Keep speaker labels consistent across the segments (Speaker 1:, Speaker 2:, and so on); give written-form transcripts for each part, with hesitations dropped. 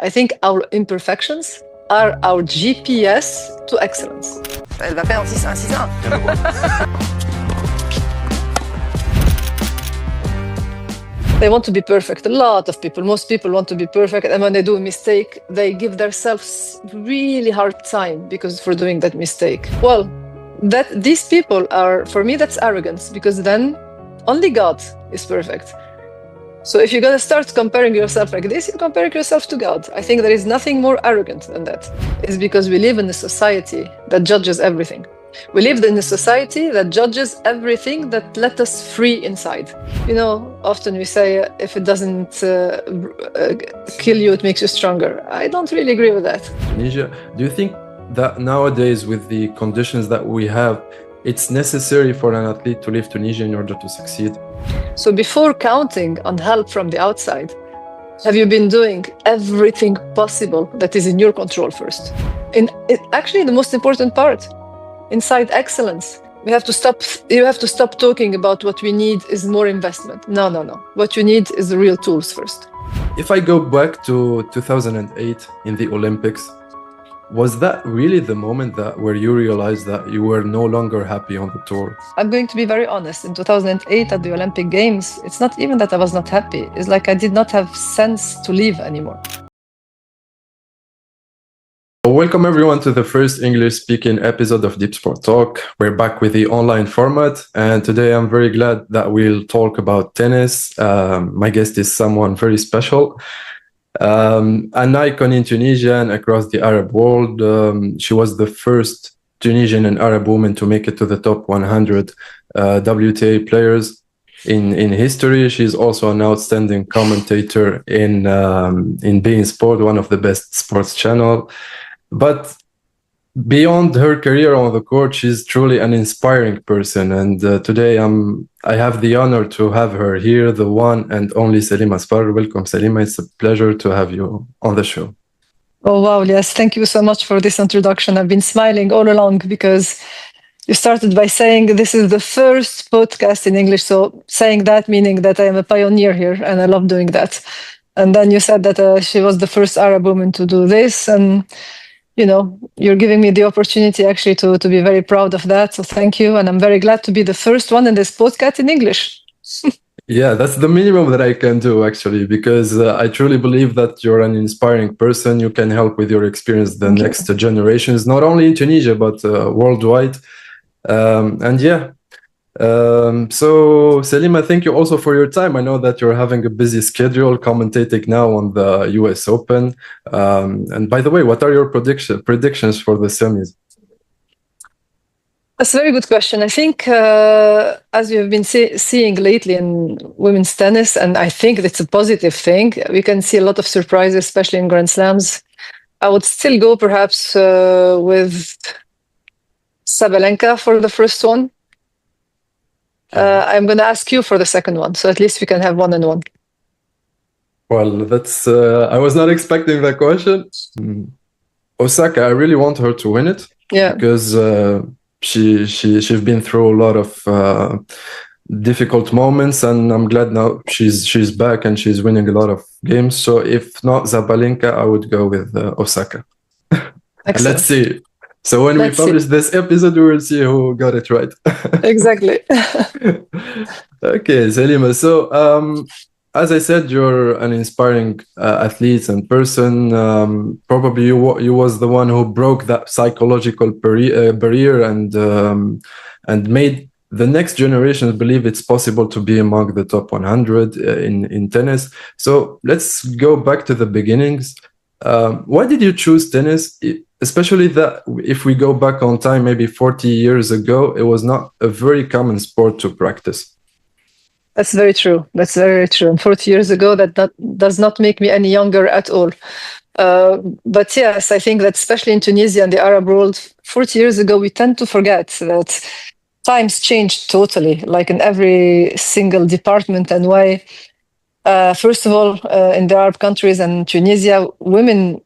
Speaker 1: I think our imperfections are our GPS to excellence.
Speaker 2: Elle va faire un 6-1, 6-1.
Speaker 1: They want to be perfect. A lot of people, most people want to be perfect. And when they do a mistake, they give themselves really hard time for doing that mistake. Well, these people are, for me, that's arrogance, because then only God is perfect. So if you're going to start comparing yourself like this, you're comparing yourself to God. I think there is nothing more arrogant than that. It's because we live in a society that judges everything. We live in a society that judges everything that let us free inside. You know, often we say, if it doesn't kill you, it makes you stronger. I don't really agree with that.
Speaker 3: Tunisia, do you think that nowadays, with the conditions that we have, it's necessary for an athlete to leave Tunisia in order to succeed?
Speaker 1: So before counting on help from the outside, have you been doing everything possible that is in your control first? Actually, the most important part, inside excellence, you have to stop talking about what we need is more investment. No. What you need is the real tools first.
Speaker 3: If I go back to 2008 in the Olympics, was that really the moment where you realized that you were no longer happy on the tour?
Speaker 1: I'm going to be very honest. In 2008 at the Olympic Games, it's not even that I was not happy. It's like I did not have sense to leave anymore.
Speaker 3: Welcome everyone to the first English-speaking episode of DeepSport Talk. We're back with the online format, and today I'm very glad that we'll talk about tennis. My guest is someone very special. An icon in Tunisia and across the Arab world. She was the first Tunisian and Arab woman to make it to the top 100 WTA players in history. She's also an outstanding commentator in beIN Sport, one of the best sports channel. But beyond her career on the court, she's truly an inspiring person. And today I have the honor to have her here, the one and only Selima Sfar. Welcome, Selima. It's a pleasure to have you on the show.
Speaker 1: Oh, wow. Yes. Thank you so much for this introduction. I've been smiling all along because you started by saying this is the first podcast in English. So saying that, meaning that I am a pioneer here, and I love doing that. And then you said that she was the first Arab woman to do this. And you know, you're giving me the opportunity actually to be very proud of that. So thank you. And I'm very glad to be the first one in this podcast in English.
Speaker 3: Yeah, that's the minimum that I can do, actually, because I truly believe that you're an inspiring person. You can help with your experience the next generations, not only in Tunisia, but worldwide. So Selima, thank you also for your time. I know that you're having a busy schedule commentating now on the US Open. And by the way, what are your predictions for the semis?
Speaker 1: That's a very good question. I think, as we have been seeing lately in women's tennis, and I think it's a positive thing, we can see a lot of surprises, especially in Grand Slams. I would still go perhaps with Sabalenka for the first one. I'm going to ask you for the second one, so at least we can have 1-1.
Speaker 3: Well, that's I was not expecting that question. Osaka, I really want her to win it.
Speaker 1: Yeah,
Speaker 3: because she's been through a lot of difficult moments, and I'm glad now she's back and she's winning a lot of games. So if not Sabalenka, I would go with Osaka. Let's see. So when we publish this episode, we will see who got it right.
Speaker 1: Exactly.
Speaker 3: Okay, Selima. So as I said, you're an inspiring athlete and person. Probably you was the one who broke that psychological barrier and made the next generation believe it's possible to be among the top 100 in tennis. So let's go back to the beginnings. Why did you choose tennis? Especially that if we go back on time, maybe 40 years ago, it was not a very common sport to practice.
Speaker 1: That's very true. That's very true. And 40 years ago, that does not make me any younger at all. But yes, I think that especially in Tunisia and the Arab world, 40 years ago, we tend to forget that times changed totally, like in every single department and way. First of all, in the Arab countries and Tunisia, women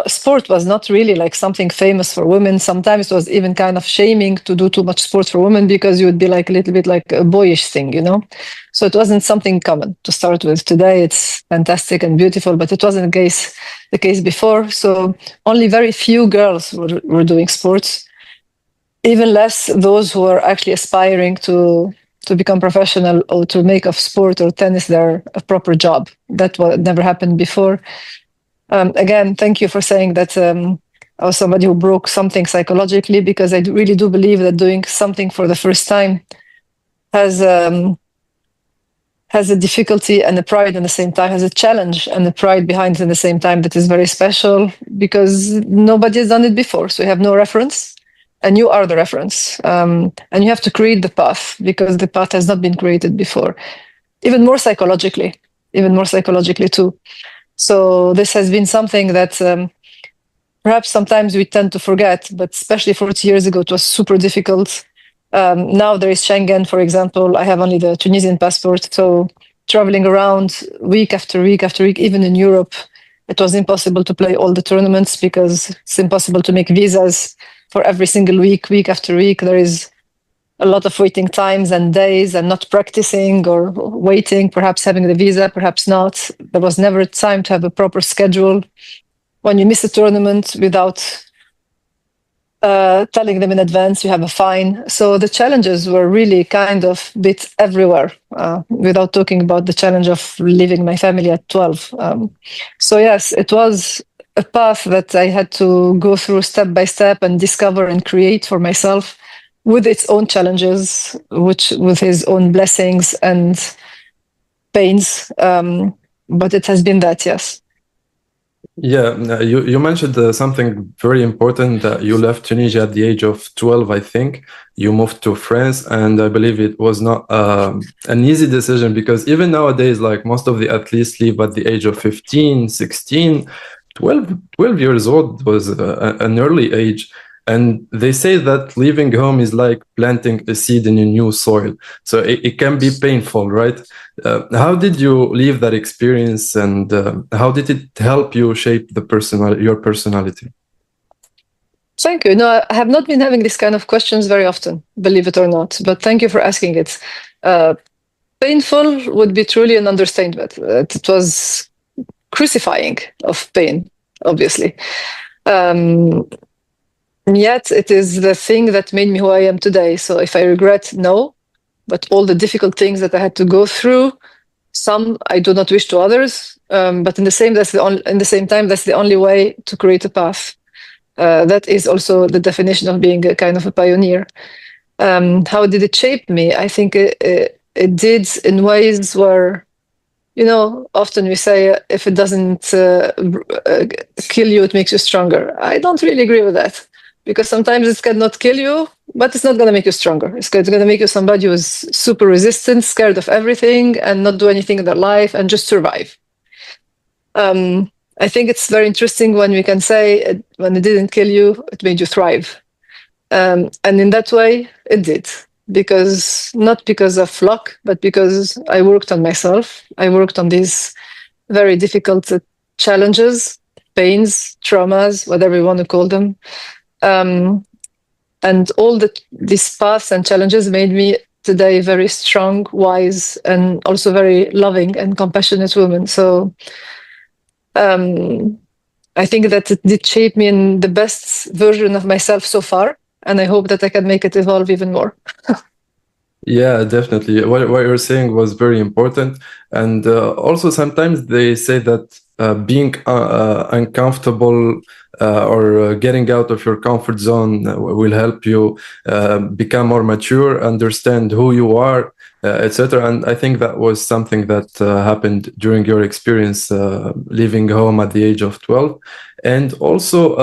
Speaker 1: sport was not really like something famous for women. Sometimes it was even kind of shaming to do too much sport for women because you would be like a little bit like a boyish thing, So it wasn't something common to start with. Today it's fantastic and beautiful, but it wasn't the case before. So only very few girls were doing sports, even less those who were actually aspiring to become professional or to make of sport or tennis a proper job. That never happened before. Again, thank you for saying that I was somebody who broke something psychologically, because I really do believe that doing something for the first time has a difficulty and a pride at the same time, has a challenge and a pride behind it at the same time that is very special, because nobody has done it before. So you have no reference, and you are the reference. And you have to create the path, because the path has not been created before, even more psychologically too. So this has been something that perhaps sometimes we tend to forget, but especially 40 years ago, it was super difficult. Now there is Schengen, for example. I have only the Tunisian passport. So traveling around week after week after week, even in Europe, it was impossible to play all the tournaments because it's impossible to make visas for every single week after week. There is a lot of waiting times and days and not practicing or waiting, perhaps having the visa, perhaps not. There was never time to have a proper schedule. When you miss a tournament without telling them in advance, you have a fine. So the challenges were really kind of bit everywhere, without talking about the challenge of leaving my family at 12. So yes, it was a path that I had to go through step by step and discover and create for myself, with its own challenges, with his own blessings and pains. But it has been that, yes.
Speaker 3: Yeah, you mentioned something very important, that you left Tunisia at the age of 12, I think. You moved to France, and I believe it was not an easy decision, because even nowadays, like most of the athletes leave at the age of 15, 16, 12 years old was an early age. And they say that leaving home is like planting a seed in a new soil. So it can be painful, right? How did you leave that experience, and how did it help you shape your personality?
Speaker 1: Thank you. No, I have not been having these kind of questions very often, believe it or not, but thank you for asking it. Painful would be truly an understatement. It was crucifying of pain, obviously. Yet it is the thing that made me who I am today. So if I regret, no, but all the difficult things that I had to go through, some I do not wish to others. But in the same time, that's the only way to create a path. That is also the definition of being a kind of a pioneer. How did it shape me? I think it did in ways where, often we say, if it doesn't kill you, it makes you stronger. I don't really agree with that. Because sometimes it cannot kill you, but it's not going to make you stronger. It's going to make you somebody who's super resistant, scared of everything, and not do anything in their life and just survive. I think it's very interesting when we can say, when it didn't kill you, it made you thrive. And in that way, it did. Not because of luck, but because I worked on myself. I worked on these very difficult challenges, pains, traumas, whatever you want to call them. And all these paths and challenges made me today very strong, wise, and also very loving and compassionate woman. So I think that it did shape me in the best version of myself so far, and I hope that I can make it evolve even more.
Speaker 3: Yeah, definitely. What you're saying was very important. And also sometimes they say that being uncomfortable or getting out of your comfort zone will help you become more mature, understand who you are, etc. And I think that was something that happened during your experience leaving home at the age of 12. And also,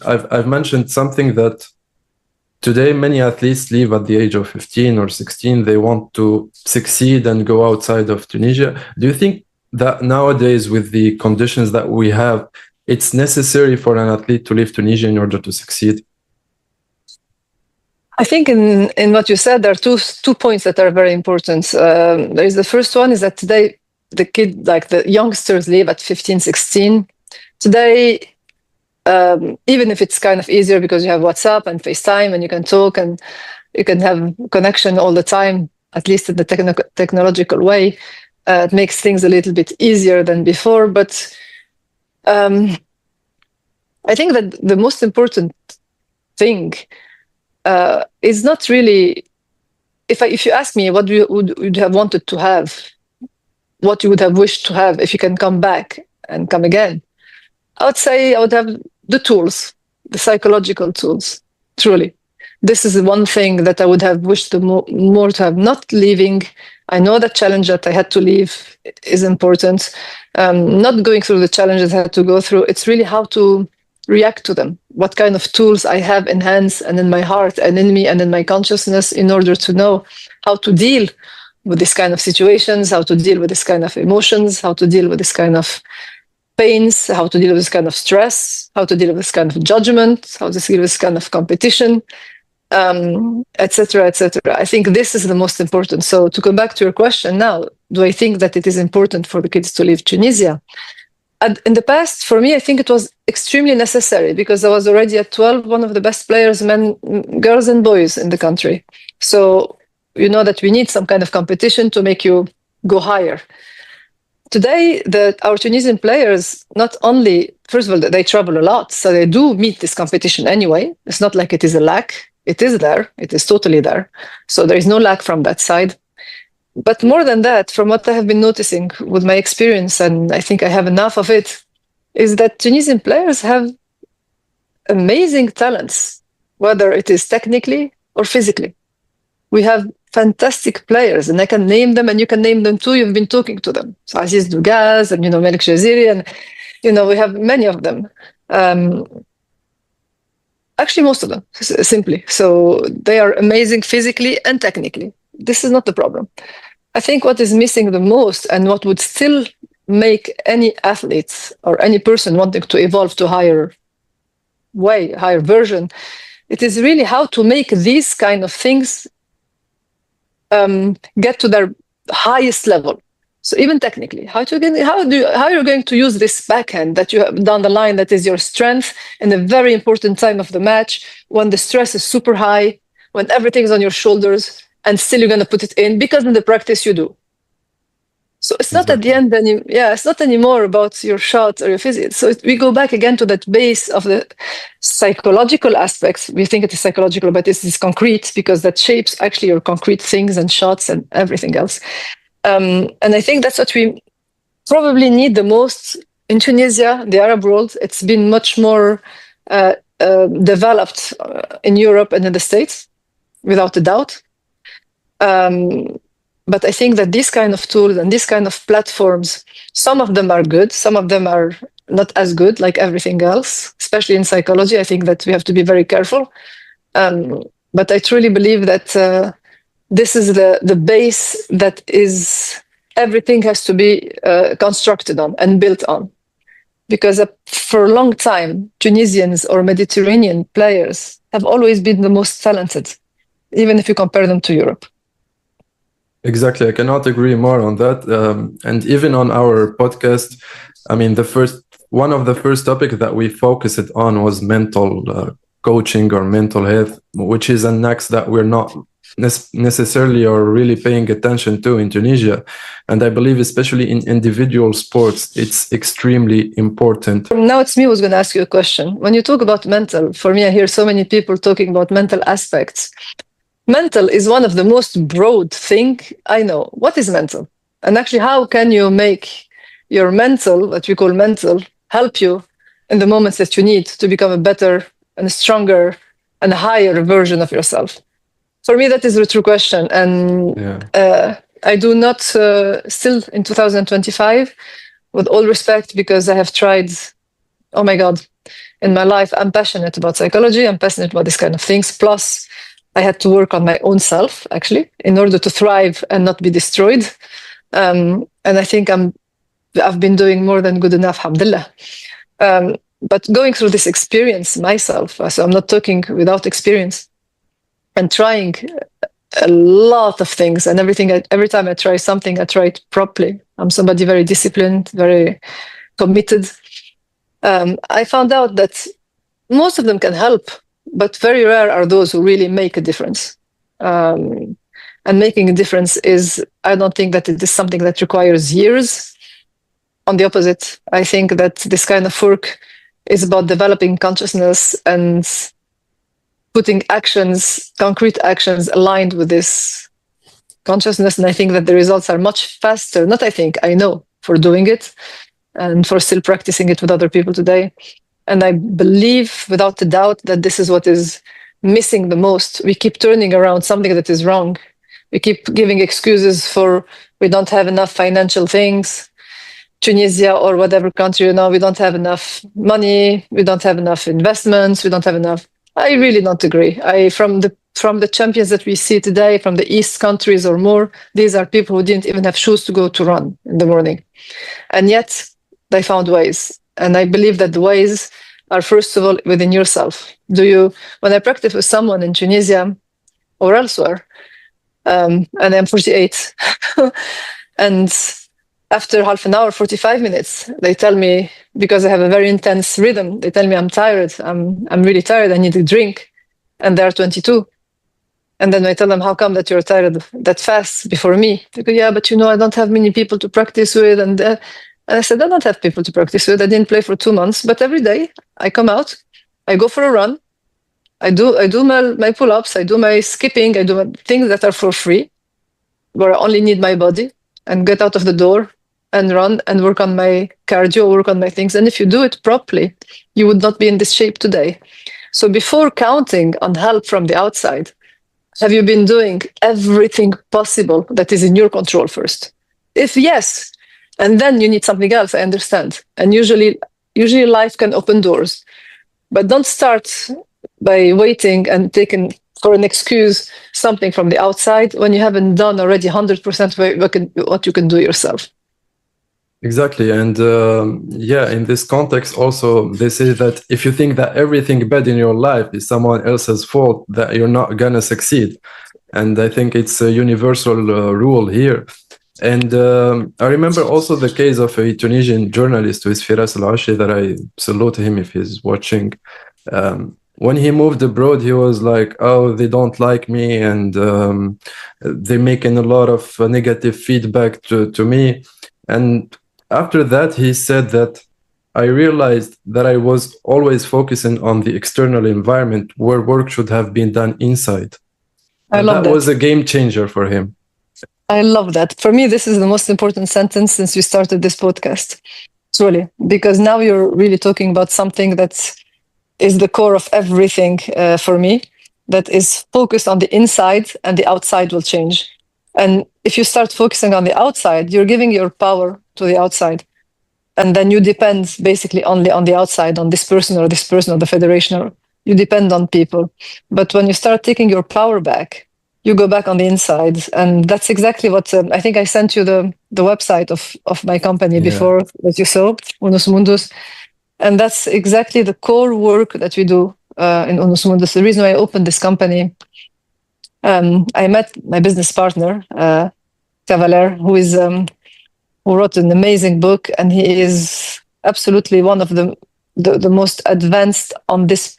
Speaker 3: I've mentioned something that today many athletes leave at the age of 15 or 16. They want to succeed and go outside of Tunisia. Do you think that nowadays, with the conditions that we have, it's necessary for an athlete to leave Tunisia in order to succeed?
Speaker 1: I think in what you said, there are two points that are very important. The first one is that today the youngsters leave at 15, 16 Today, even if it's kind of easier because you have WhatsApp and FaceTime and you can talk and you can have connection all the time, at least in the technological way, it makes things a little bit easier than before. But I think that the most important thing is not really, if you ask me what you would have wanted to have, what you would have wished to have if you can come back and come again, I would say I would have the tools, the psychological tools, truly. This is the one thing that I would have wished more to have, not leaving. I know that challenge that I had to leave is important. Not going through the challenges I had to go through. It's really how to react to them. What kind of tools I have in hands and in my heart and in me and in my consciousness in order to know how to deal with this kind of situations, how to deal with this kind of emotions, how to deal with this kind of pains, how to deal with this kind of stress, how to deal with this kind of judgment, how to deal with this kind of competition, etc., etc. I think this is the most important. So to come back to your question now, do I think that it is important for the kids to leave Tunisia? In the past, for me, I think it was extremely necessary because I was already at 12, one of the best players, girls and boys in the country. So you know that we need some kind of competition to make you go higher. Today, our Tunisian players, not only, first of all, they travel a lot, so they do meet this competition anyway. It's not like it is a lack. It is there. It is totally there. So there is no lack from that side. But more than that, from what I have been noticing with my experience, and I think I have enough of it, is that Tunisian players have amazing talents, whether it is technically or physically. We have fantastic players, and I can name them, and you can name them too. You've been talking to them. So Aziz Dougaz, and Malik Jaziri, and we have many of them. Actually, most of them, simply. So they are amazing physically and technically. This is not the problem. I think what is missing the most, and what would still make any athlete or any person wanting to evolve to higher version, it is really how to make these kind of things get to their highest level. So even technically, how you're going to use this backhand that you have down the line that is your strength in a very important time of the match, when the stress is super high, when everything's on your shoulders, and still you're going to put it in because in the practice you do. So it's not at the end it's not anymore about your shot or your physics. So we go back again to that base of the psychological aspects. We think it is psychological, but it's concrete because that shapes actually your concrete things and shots and everything else. And I think that's what we probably need the most in Tunisia, the Arab world. It's been much more developed in Europe and in the States, without a doubt. But I think that these kind of tools and these kind of platforms, some of them are good, some of them are not as good, like everything else, especially in psychology. I think that we have to be very careful. But I truly believe that this is the base that is everything has to be constructed on and built on. Because for a long time, Tunisians or Mediterranean players have always been the most talented, even if you compare them to Europe.
Speaker 3: Exactly. I cannot agree more on that. And even on our podcast, I mean, one of the first topics that we focused on was mental coaching or mental health, which is an axe that we're not necessarily or really paying attention to in Tunisia. And I believe especially in individual sports, it's extremely important.
Speaker 1: Now it's me who's going to ask you a question. When you talk about mental, for me, I hear so many people talking about mental aspects. Mental is one of the most broad thing I know. What is mental? And actually, how can you make your mental, what we call mental, help you in the moments that you need to become a better and a stronger and a higher version of yourself? For me, that is the true question. And I do not, still in 2025, with all respect, because I have tried, oh my God, in my life, I'm passionate about psychology. I'm passionate about these kind of things. Plus, I had to work on my own self, actually, in order to thrive and not be destroyed. And I think I've been doing more than good enough, alhamdulillah. But going through this experience myself, so I'm not talking without experience, and trying a lot of things, and every time I try something, I try it properly. I'm somebody very disciplined, very committed. I found out that most of them can help, but very rare are those who really make a difference. And making a difference is, I don't think that it is something that requires years. On the opposite, I think that this kind of work is about developing consciousness and putting actions, concrete actions aligned with this consciousness. And I think that the results are much faster. Not I think, I know, for doing it and for still practicing it with other people today. And I believe without a doubt that this is what is missing the most. We keep turning around something that is wrong. We keep giving excuses for we don't have enough financial things. Tunisia or whatever country, we don't have enough money. We don't have enough investments. We don't have enough. I really don't agree. From the champions that we see today, from the East countries or more, these are people who didn't even have shoes to go to run in the morning. And yet they found ways. And I believe that the ways are, first of all, within yourself. When I practice with someone in Tunisia or elsewhere, and I'm 48, and after half an hour, 45 minutes, they tell me, because I have a very intense rhythm, they tell me I'm tired, I'm really tired, I need a drink. And they're 22. And then I tell them, how come that you're tired that fast before me? They go, yeah, but I don't have many people to practice with. And I said, I don't have people to practice with. I didn't play for 2 months, but every day I come out, I go for a run, I do my pull-ups, I do my skipping, I do my things that are for free, where I only need my body, and get out of the door and run and work on my cardio, work on my things. And if you do it properly, you would not be in this shape today. So before counting on help from the outside, have you been doing everything possible that is in your control first? If yes, and then you need something else, I understand. And usually life can open doors. But don't start by waiting and taking for an excuse something from the outside when you haven't done already 100% what you can do yourself.
Speaker 3: Exactly. And in this context also, they say that if you think that everything bad in your life is someone else's fault, that you're not gonna succeed. And I think it's a universal rule here. And I remember also the case of a Tunisian journalist who is Firas Al-Ashi, that I salute him if he's watching. When he moved abroad, he was like, oh, they don't like me, and they're making a lot of negative feedback to me. And after that, he said that I realized that I was always focusing on the external environment where work should have been done inside.
Speaker 1: I love that.
Speaker 3: That was a game changer for him.
Speaker 1: I love that. For me, this is the most important sentence since we started this podcast, truly, because now you're really talking about something that is the core of everything for me, that is focused on the inside, and the outside will change. And if you start focusing on the outside, you're giving your power to the outside. And then you depend basically only on the outside, on this person or the federation, or you depend on people. But when you start taking your power back, you go back on the inside. And that's exactly what I think I sent you the website of my company before that you saw, Unus Mundus. And that's exactly the core work that we do in Unus Mundus. The reason why I opened this company, I met my business partner, Cavalier, who wrote an amazing book, and he is absolutely one of the most advanced on this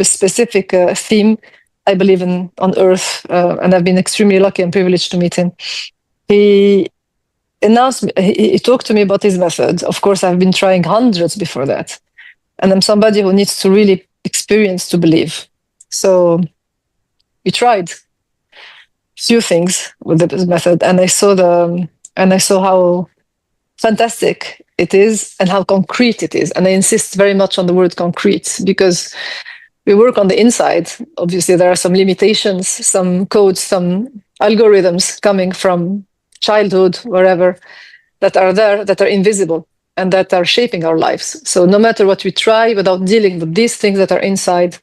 Speaker 1: specific theme, I believe, on Earth. And I've been extremely lucky and privileged to meet him. He talked to me about his method. Of course, I've been trying hundreds before that. And I'm somebody who needs to really experience to believe. So we tried few things with this method, and I saw how fantastic it is and how concrete it is. And I insist very much on the word concrete, because we work on the inside. Obviously, there are some limitations, some codes, some algorithms coming from childhood, wherever, that are there, that are invisible, and that are shaping our lives. So no matter what we try, without dealing with these things that are inside,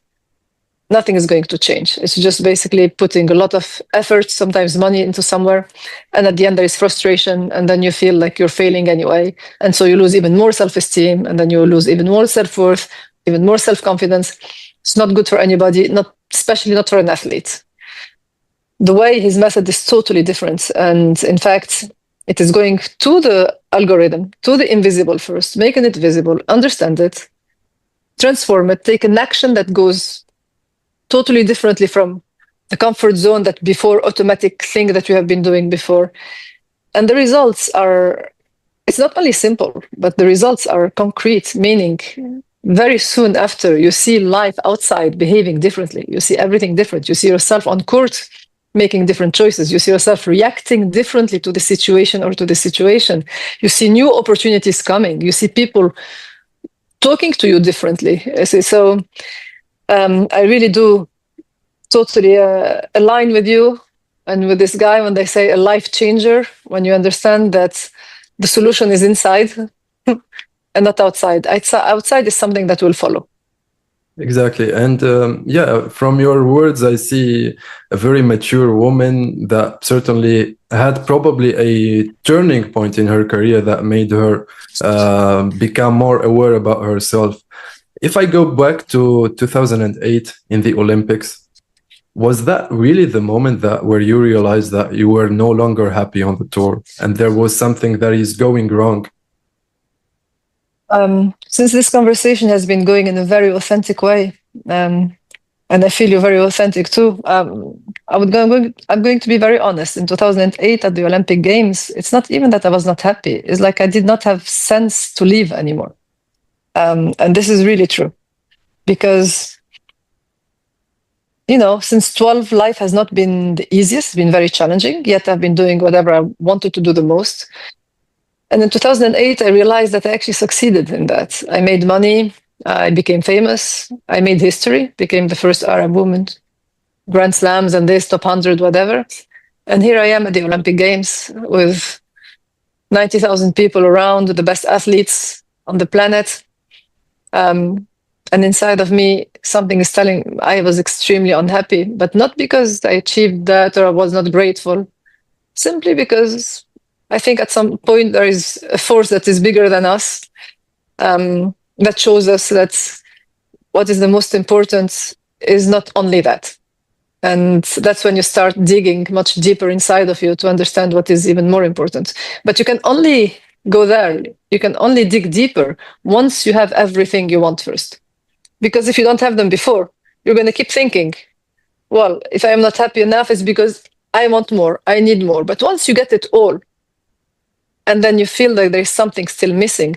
Speaker 1: nothing is going to change. It's just basically putting a lot of effort, sometimes money, into somewhere. And at the end, there is frustration. And then you feel like you're failing anyway. And so you lose even more self-esteem. And then you lose even more self-worth, even more self-confidence. It's not good for anybody, especially not for an athlete. The way his method is totally different. And in fact, it is going to the algorithm to the invisible first, making it visible, understand it, transform it, take an action that goes totally differently from the comfort zone, that before automatic thing that you have been doing before. And the results are, it's not only simple, but the results are concrete, meaning very soon after you see life outside behaving differently. You see everything different. You see yourself on court making different choices. You see yourself reacting differently to the situation or to the situation. You see new opportunities coming. You see people talking to you differently. So I really do totally align with you and with this guy when they say a life changer, when you understand that the solution is inside and not outside. Outside is something that will follow.
Speaker 3: Exactly. And from your words, I see a very mature woman that certainly had probably a turning point in her career that made her become more aware about herself. If I go back to 2008 in the Olympics, was that really the moment where you realized that you were no longer happy on the tour and there was something that is going wrong?
Speaker 1: Since this conversation has been going in a very authentic way, and I feel you're very authentic too, I'm going to be very honest. In 2008 at the Olympic Games, it's not even that I was not happy. It's like I did not have sense to live anymore. And this is really true. Because, since 12, life has not been the easiest, it's been very challenging, yet I've been doing whatever I wanted to do the most. And in 2008, I realized that I actually succeeded in that. I made money, I became famous, I made history, became the first Arab woman, Grand Slams and this, top 100, whatever. And here I am at the Olympic Games with 90,000 people around, the best athletes on the planet. And inside of me, something is telling I was extremely unhappy, but not because I achieved that or I was not grateful, simply because I think at some point there is a force that is bigger than us, that shows us that what is the most important is not only that. And that's when you start digging much deeper inside of you to understand what is even more important. But you can only go there, you can only dig deeper once you have everything you want first. Because if you don't have them before, you're going to keep thinking, well, if I am not happy enough, it's because I want more, I need more. But once you get it all, and then you feel like there's something still missing,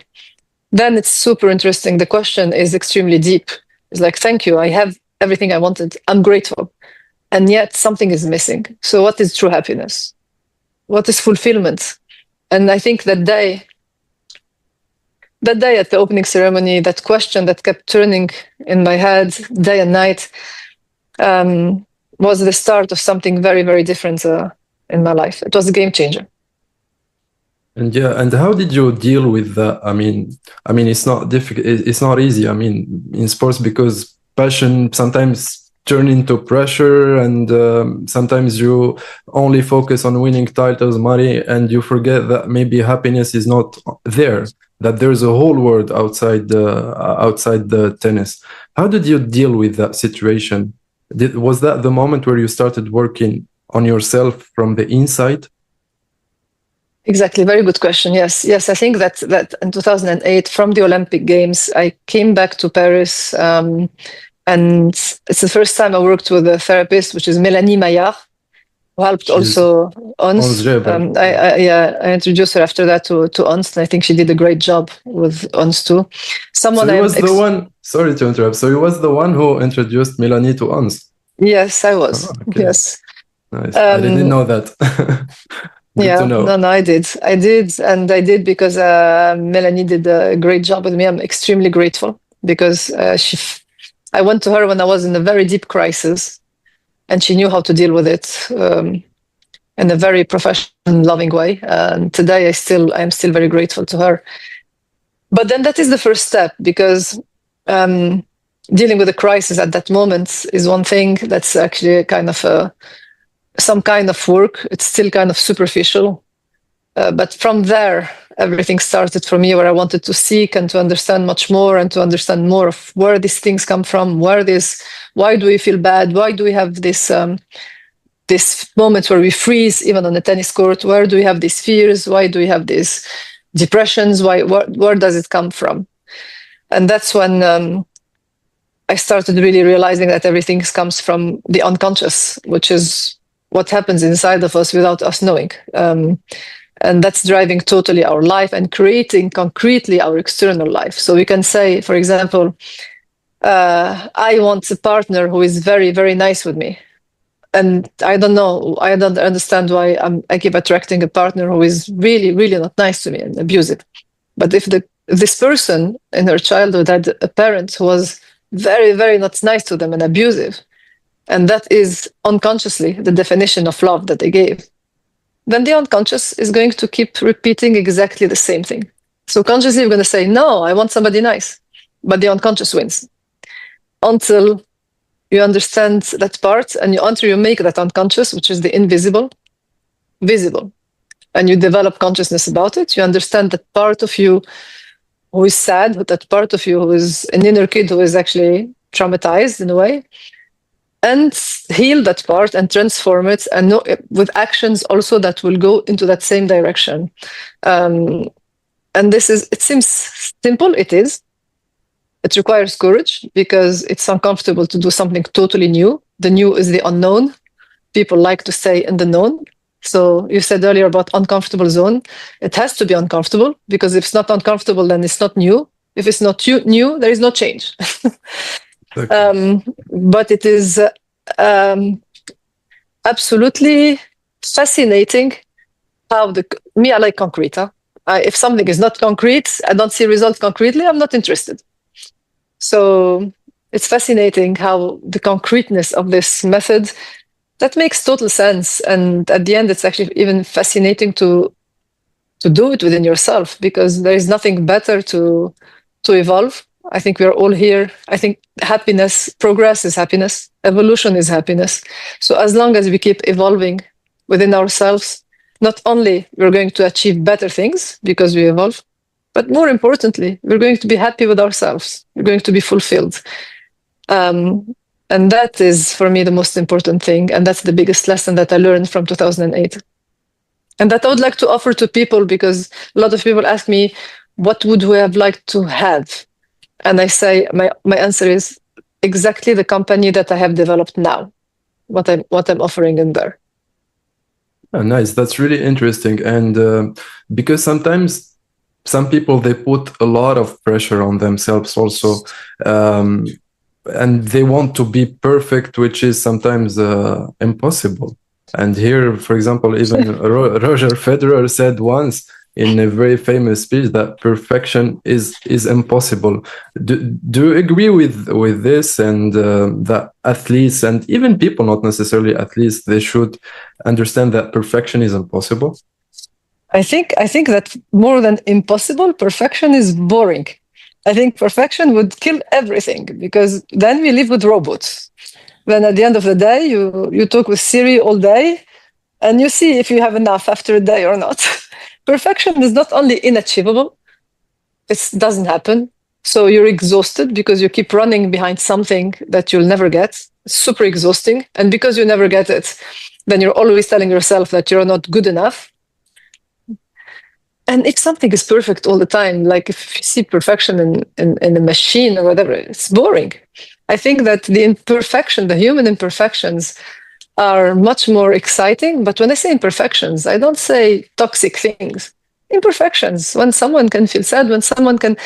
Speaker 1: then it's super interesting. The question is extremely deep. It's like, thank you, I have everything I wanted, I'm grateful. And yet something is missing. So what is true happiness? What is fulfillment? And I think that day at the opening ceremony, that question that kept turning in my head day and night was the start of something very, very different in my life. It was a game changer.
Speaker 3: And and how did you deal with that? I mean, it's not difficult. It's not easy. I mean, in sports, because passion sometimes turn into pressure, and sometimes you only focus on winning titles, money, and you forget that maybe happiness is not there. That there's a whole world outside the tennis. How did you deal with that situation? Was that the moment where you started working on yourself from the inside?
Speaker 1: Exactly. Very good question. Yes. I think that in 2008, from the Olympic Games, I came back to Paris, and it's the first time I worked with a therapist, which is Mélanie Maillard, who helped also Ons. I introduced her after that to Ons, and I think she did a great job with Ons too.
Speaker 3: Sorry to interrupt. So you was the one who introduced Mélanie to Ons?
Speaker 1: Yes, I was.
Speaker 3: Oh, okay.
Speaker 1: Yes.
Speaker 3: Nice. I didn't know that.
Speaker 1: I did, and I did because Melanie did a great job with me. I'm extremely grateful because I went to her when I was in a very deep crisis, and she knew how to deal with it in a very professional, loving way. And today, I'm still very grateful to her. But then that is the first step, because dealing with a crisis at that moment is one thing. That's actually a kind of some kind of work. It's still kind of superficial. But from there, everything started for me, where I wanted to seek and to understand much more, and to understand more of where these things come from, why do we feel bad? Why do we have this moments where we freeze, even on the tennis court? Where do we have these fears? Why do we have this depressions, where does it come from? And that's when I started really realizing that everything comes from the unconscious, which is what happens inside of us without us knowing. And that's driving totally our life and creating concretely our external life. So we can say, for example, I want a partner who is very, very nice with me. And I don't know, I don't understand why I keep attracting a partner who is really, really not nice to me and abusive. But if this person in her childhood had a parent who was very, very not nice to them and abusive, and that is unconsciously the definition of love that they gave, then the unconscious is going to keep repeating exactly the same thing. So consciously, you're going to say, no, I want somebody nice. But the unconscious wins. Until you understand that part and until you make that unconscious, which is the invisible, visible. And you develop consciousness about it. You understand that part of you who is sad, that part of you who is an inner kid who is actually traumatized in a way, and heal that part and transform it, and know, with actions also that will go into that same direction. And it seems simple, it is. It requires courage because it's uncomfortable to do something totally new. The new is the unknown. People like to stay in the known. So you said earlier about uncomfortable zone. It has to be uncomfortable because if it's not uncomfortable, then it's not new. If it's not new, there is no change. Okay. But it is absolutely fascinating how I like concrete. If something is not concrete, I don't see results concretely, I'm not interested. So it's fascinating how the concreteness of this method, that makes total sense. And at the end, it's actually even fascinating to do it within yourself because there is nothing better to evolve. I think we're all here. I think happiness, progress is happiness, evolution is happiness. So as long as we keep evolving within ourselves, not only we're going to achieve better things because we evolve, but more importantly, we're going to be happy with ourselves. We're going to be fulfilled. And that is, for me, the most important thing. And that's the biggest lesson that I learned from 2008. And that I would like to offer to people because a lot of people ask me, what would we have liked to have? And I say, my answer is exactly the company that I have developed now, what I'm offering in there.
Speaker 3: Oh, nice. That's really interesting. And because sometimes some people, they put a lot of pressure on themselves also, and they want to be perfect, which is sometimes impossible. And here, for example, even Roger Federer said once in a very famous speech that perfection is impossible. Do you agree with this, and that athletes and even people, not necessarily athletes, they should understand that perfection is impossible?
Speaker 1: I think that more than impossible, perfection is boring. I think perfection would kill everything because then we live with robots. Then at the end of the day, you talk with Siri all day and you see if you have enough after a day or not. Perfection is not only inachievable, it doesn't happen. So you're exhausted because you keep running behind something that you'll never get. It's super exhausting. And because you never get it, then you're always telling yourself that you're not good enough. And if something is perfect all the time, like if you see perfection in a machine or whatever, it's boring. I think that the human imperfections are much more exciting. But when I say imperfections, I don't say toxic things. Imperfections, when someone can feel sad, when someone can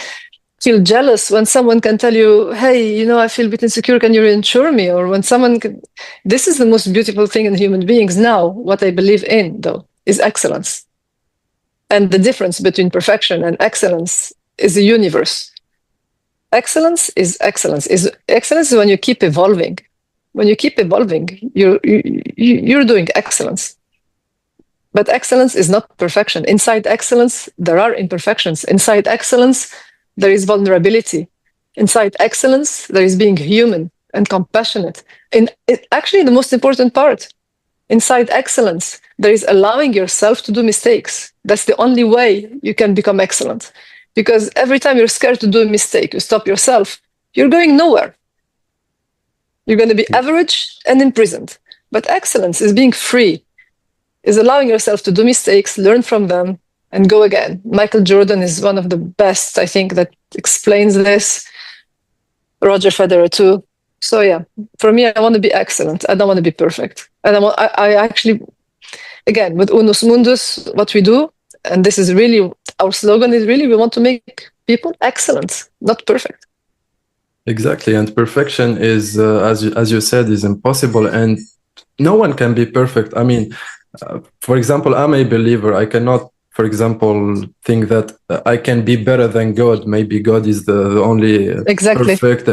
Speaker 1: feel jealous, when someone can tell you, hey, I feel a bit insecure, can you reassure me? Or when someone can... This is the most beautiful thing in human beings now. What I believe in, though, is excellence. And the difference between perfection and excellence is a universe. Excellence is excellence. Excellence is when you keep evolving. When you keep evolving, you're doing excellence. But excellence is not perfection. Inside excellence, there are imperfections. Inside excellence, there is vulnerability. Inside excellence, there is being human and compassionate. Actually, the most important part, inside excellence, there is allowing yourself to do mistakes. That's the only way you can become excellent. Because every time you're scared to do a mistake, you stop yourself, you're going nowhere. You're going to be average and imprisoned. But excellence is being free, is allowing yourself to do mistakes, learn from them, and go again. Michael Jordan is one of the best, I think, that explains this. Roger Federer too. So yeah, for me, I want to be excellent. I don't want to be perfect. And I actually, again, with Unus Mundus, what we do, and this is really, our slogan is really, we want to make people excellent, not perfect.
Speaker 3: Exactly, and perfection is, as you said, is impossible, and no one can be perfect. I mean, for example, I'm a believer. I cannot, for example, think that I can be better than God. Maybe God is the only
Speaker 1: Exactly.
Speaker 3: perfect,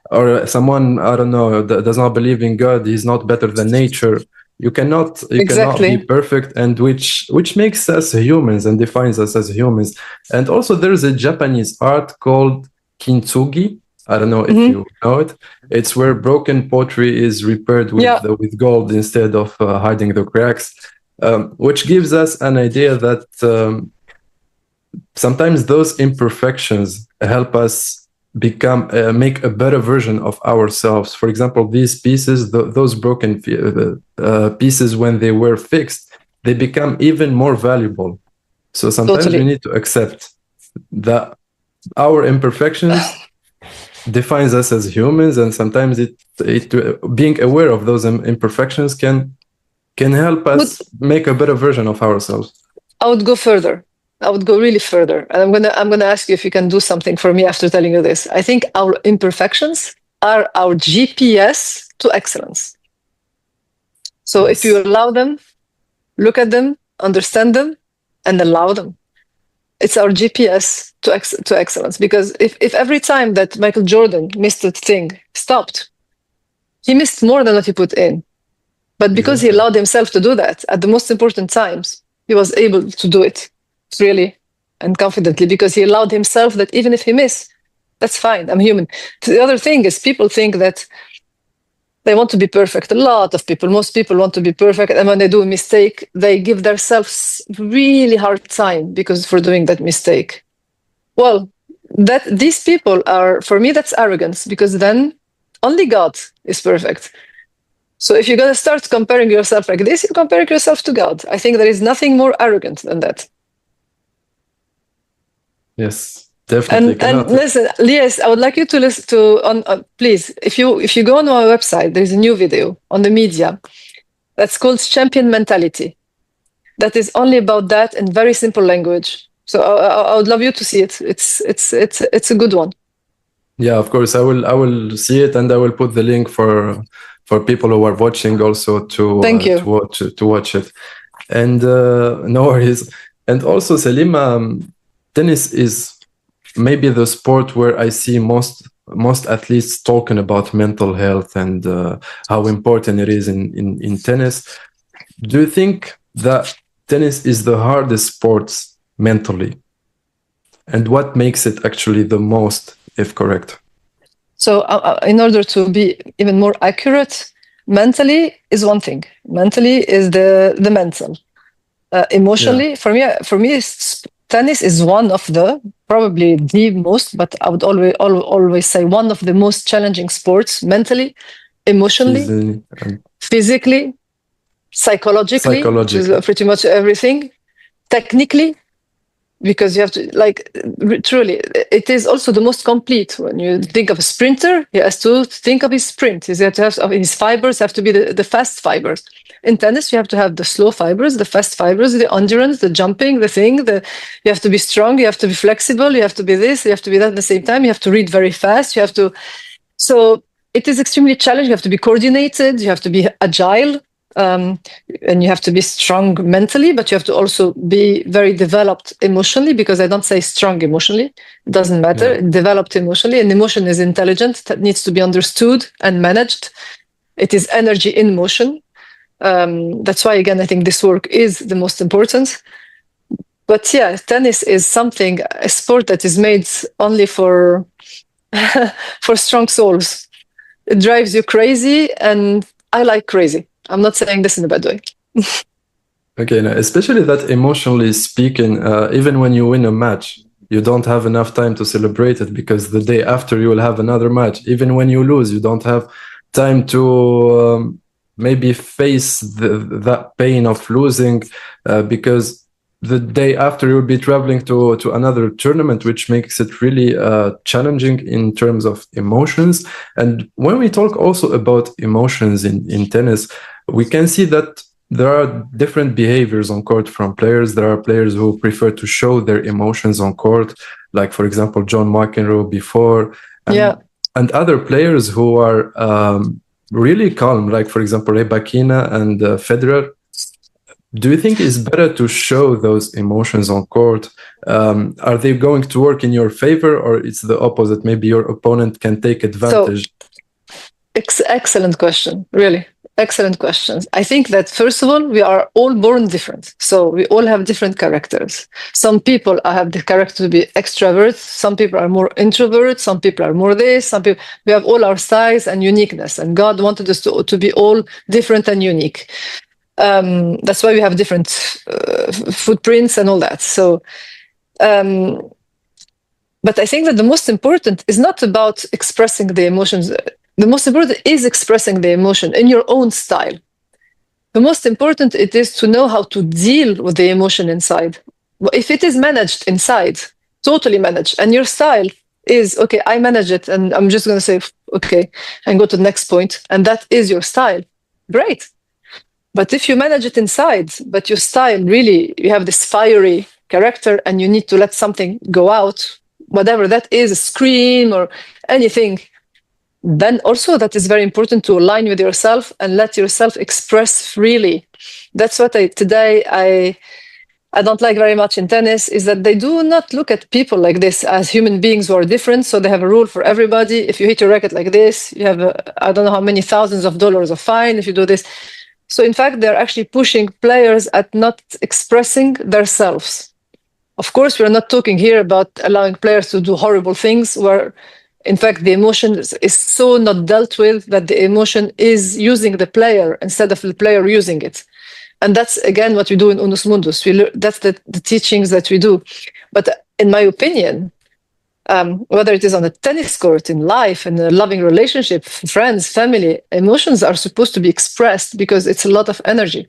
Speaker 3: or someone, I don't know, that does not believe in God. He's not better than nature. You cannot
Speaker 1: Exactly.
Speaker 3: be perfect, and which makes us humans and defines us as humans. And also, there's a Japanese art called kintsugi. I don't know if you know it. It's where broken pottery is repaired with gold instead of hiding the cracks, which gives us an idea that sometimes those imperfections help us make a better version of ourselves. For example, these pieces, those broken pieces, when they were fixed, they become even more valuable. So sometimes we need to accept that our imperfections defines us as humans, and sometimes it being aware of those imperfections can help us make a better version of ourselves.
Speaker 1: I would go further. I would go really further, and I'm gonna ask you if you can do something for me after telling you this. I think our imperfections are our GPS to excellence. So if you allow them, look at them, understand them, and allow them, it's our GPS to excellence. Because if every time that Michael Jordan missed a thing, stopped, he missed more than what he put in. But because he allowed himself to do that at the most important times, he was able to do it freely and confidently, because he allowed himself that even if he missed, that's fine, I'm human. The other thing is, people think that they want to be perfect. A lot of people, most people want to be perfect. And when they do a mistake, they give themselves really hard time for doing that mistake. Well, these people are, for me, that's arrogance, because then only God is perfect. So if you're going to start comparing yourself like this, you're comparing yourself to God. I think there is nothing more arrogant than that.
Speaker 3: Yes, definitely.
Speaker 1: And listen, Lies, I would like you to listen to, please, if you go on our website, there's a new video on the media that's called Champion Mentality. That is only about that in very simple language. So I would love you to see it. It's a good one.
Speaker 3: Yeah, of course, I will see it, and I will put the link for people who are watching also to watch it. And no worries. And also, Selima, tennis is maybe the sport where I see most athletes talking about mental health and how important it is in tennis. Do you think that tennis is the hardest sport mentally? And what makes it actually the most, if correct?
Speaker 1: So in order to be even more accurate, mentally is one thing. Mentally is the mental. Emotionally, for me, tennis is one of the, probably the most, but I would always say one of the most challenging sports, mentally, emotionally, physically, psychologically, which is pretty much everything, technically, because you have to, truly, it is also the most complete. When you think of a sprinter, he has to think of his sprint. He has to have his fibers have to be the fast fibers. In tennis, you have to have the slow fibers, the fast fibers, the endurance, the jumping, you have to be strong, you have to be flexible, you have to be this, you have to be that at the same time, you have to read very fast, so it is extremely challenging. You have to be coordinated, you have to be agile, and you have to be strong mentally, but you have to also be very developed emotionally, because I don't say strong emotionally, it doesn't matter, developed emotionally, and emotion is intelligent, that needs to be understood and managed. It is energy in motion. That's why, again, I think this work is the most important. But yeah, tennis is a sport that is made only for strong souls. It drives you crazy, and I like crazy. I'm not saying this in a bad way.
Speaker 3: Okay, now, especially that emotionally speaking, even when you win a match, you don't have enough time to celebrate it, because the day after you will have another match. Even when you lose, you don't have time to maybe face that pain of losing, because the day after you'll be traveling to another tournament, which makes it really challenging in terms of emotions. And when we talk also about emotions in tennis, we can see that there are different behaviors on court from players. There are players who prefer to show their emotions on court, like, for example, John McEnroe before, and other players who are really calm, like, for example, Rebakina and Federer. Do you think it's better to show those emotions on court? Are they going to work in your favor, or it's the opposite? Maybe your opponent can take advantage.
Speaker 1: So, excellent question, really. Excellent questions. I think that, first of all, we are all born different. So we all have different characters. Some people have the character to be extroverts. Some people are more introverts. Some people are more this. Some people, we have all our styles and uniqueness. And God wanted us to be all different and unique. That's why we have different footprints and all that. So, but I think that the most important is not about expressing the emotions. The most important is expressing the emotion in your own style. The most important it is to know how to deal with the emotion inside. If it is managed inside, totally managed, and your style is, okay, I manage it, and I'm just going to say, okay, and go to the next point, and that is your style, great. But if you manage it inside, but your style really, you have this fiery character and you need to let something go out, whatever that is, a scream or anything, then also that is very important to align with yourself and let yourself express freely. That's what I don't like very much in tennis, is that they do not look at people like this as human beings who are different. So they have a rule for everybody. If you hit your racket like this, you have I don't know how many thousands of dollars of fine if you do this. So in fact, they're actually pushing players at not expressing themselves. Of course, we're not talking here about allowing players to do horrible things where, in fact, the emotion is so not dealt with that the emotion is using the player instead of the player using it. And that's, again, what we do in Unus Mundus. That's the teachings that we do. But in my opinion, whether it is on a tennis court, in life, in a loving relationship, friends, family, emotions are supposed to be expressed because it's a lot of energy.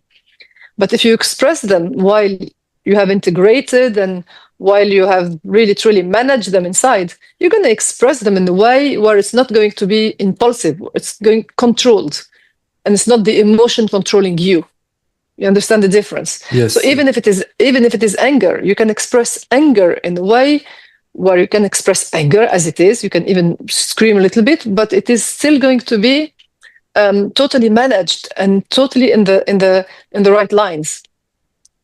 Speaker 1: But if you express them while you have integrated and while you have really truly managed them inside, you're going to express them in a way where it's not going to be impulsive, it's going controlled, and it's not the emotion controlling you. You understand the difference?
Speaker 3: Yes.
Speaker 1: So even if it is anger, you can express anger in a way where you can express anger as it is. You can even scream a little bit, but it is still going to be totally managed and totally in the right lines.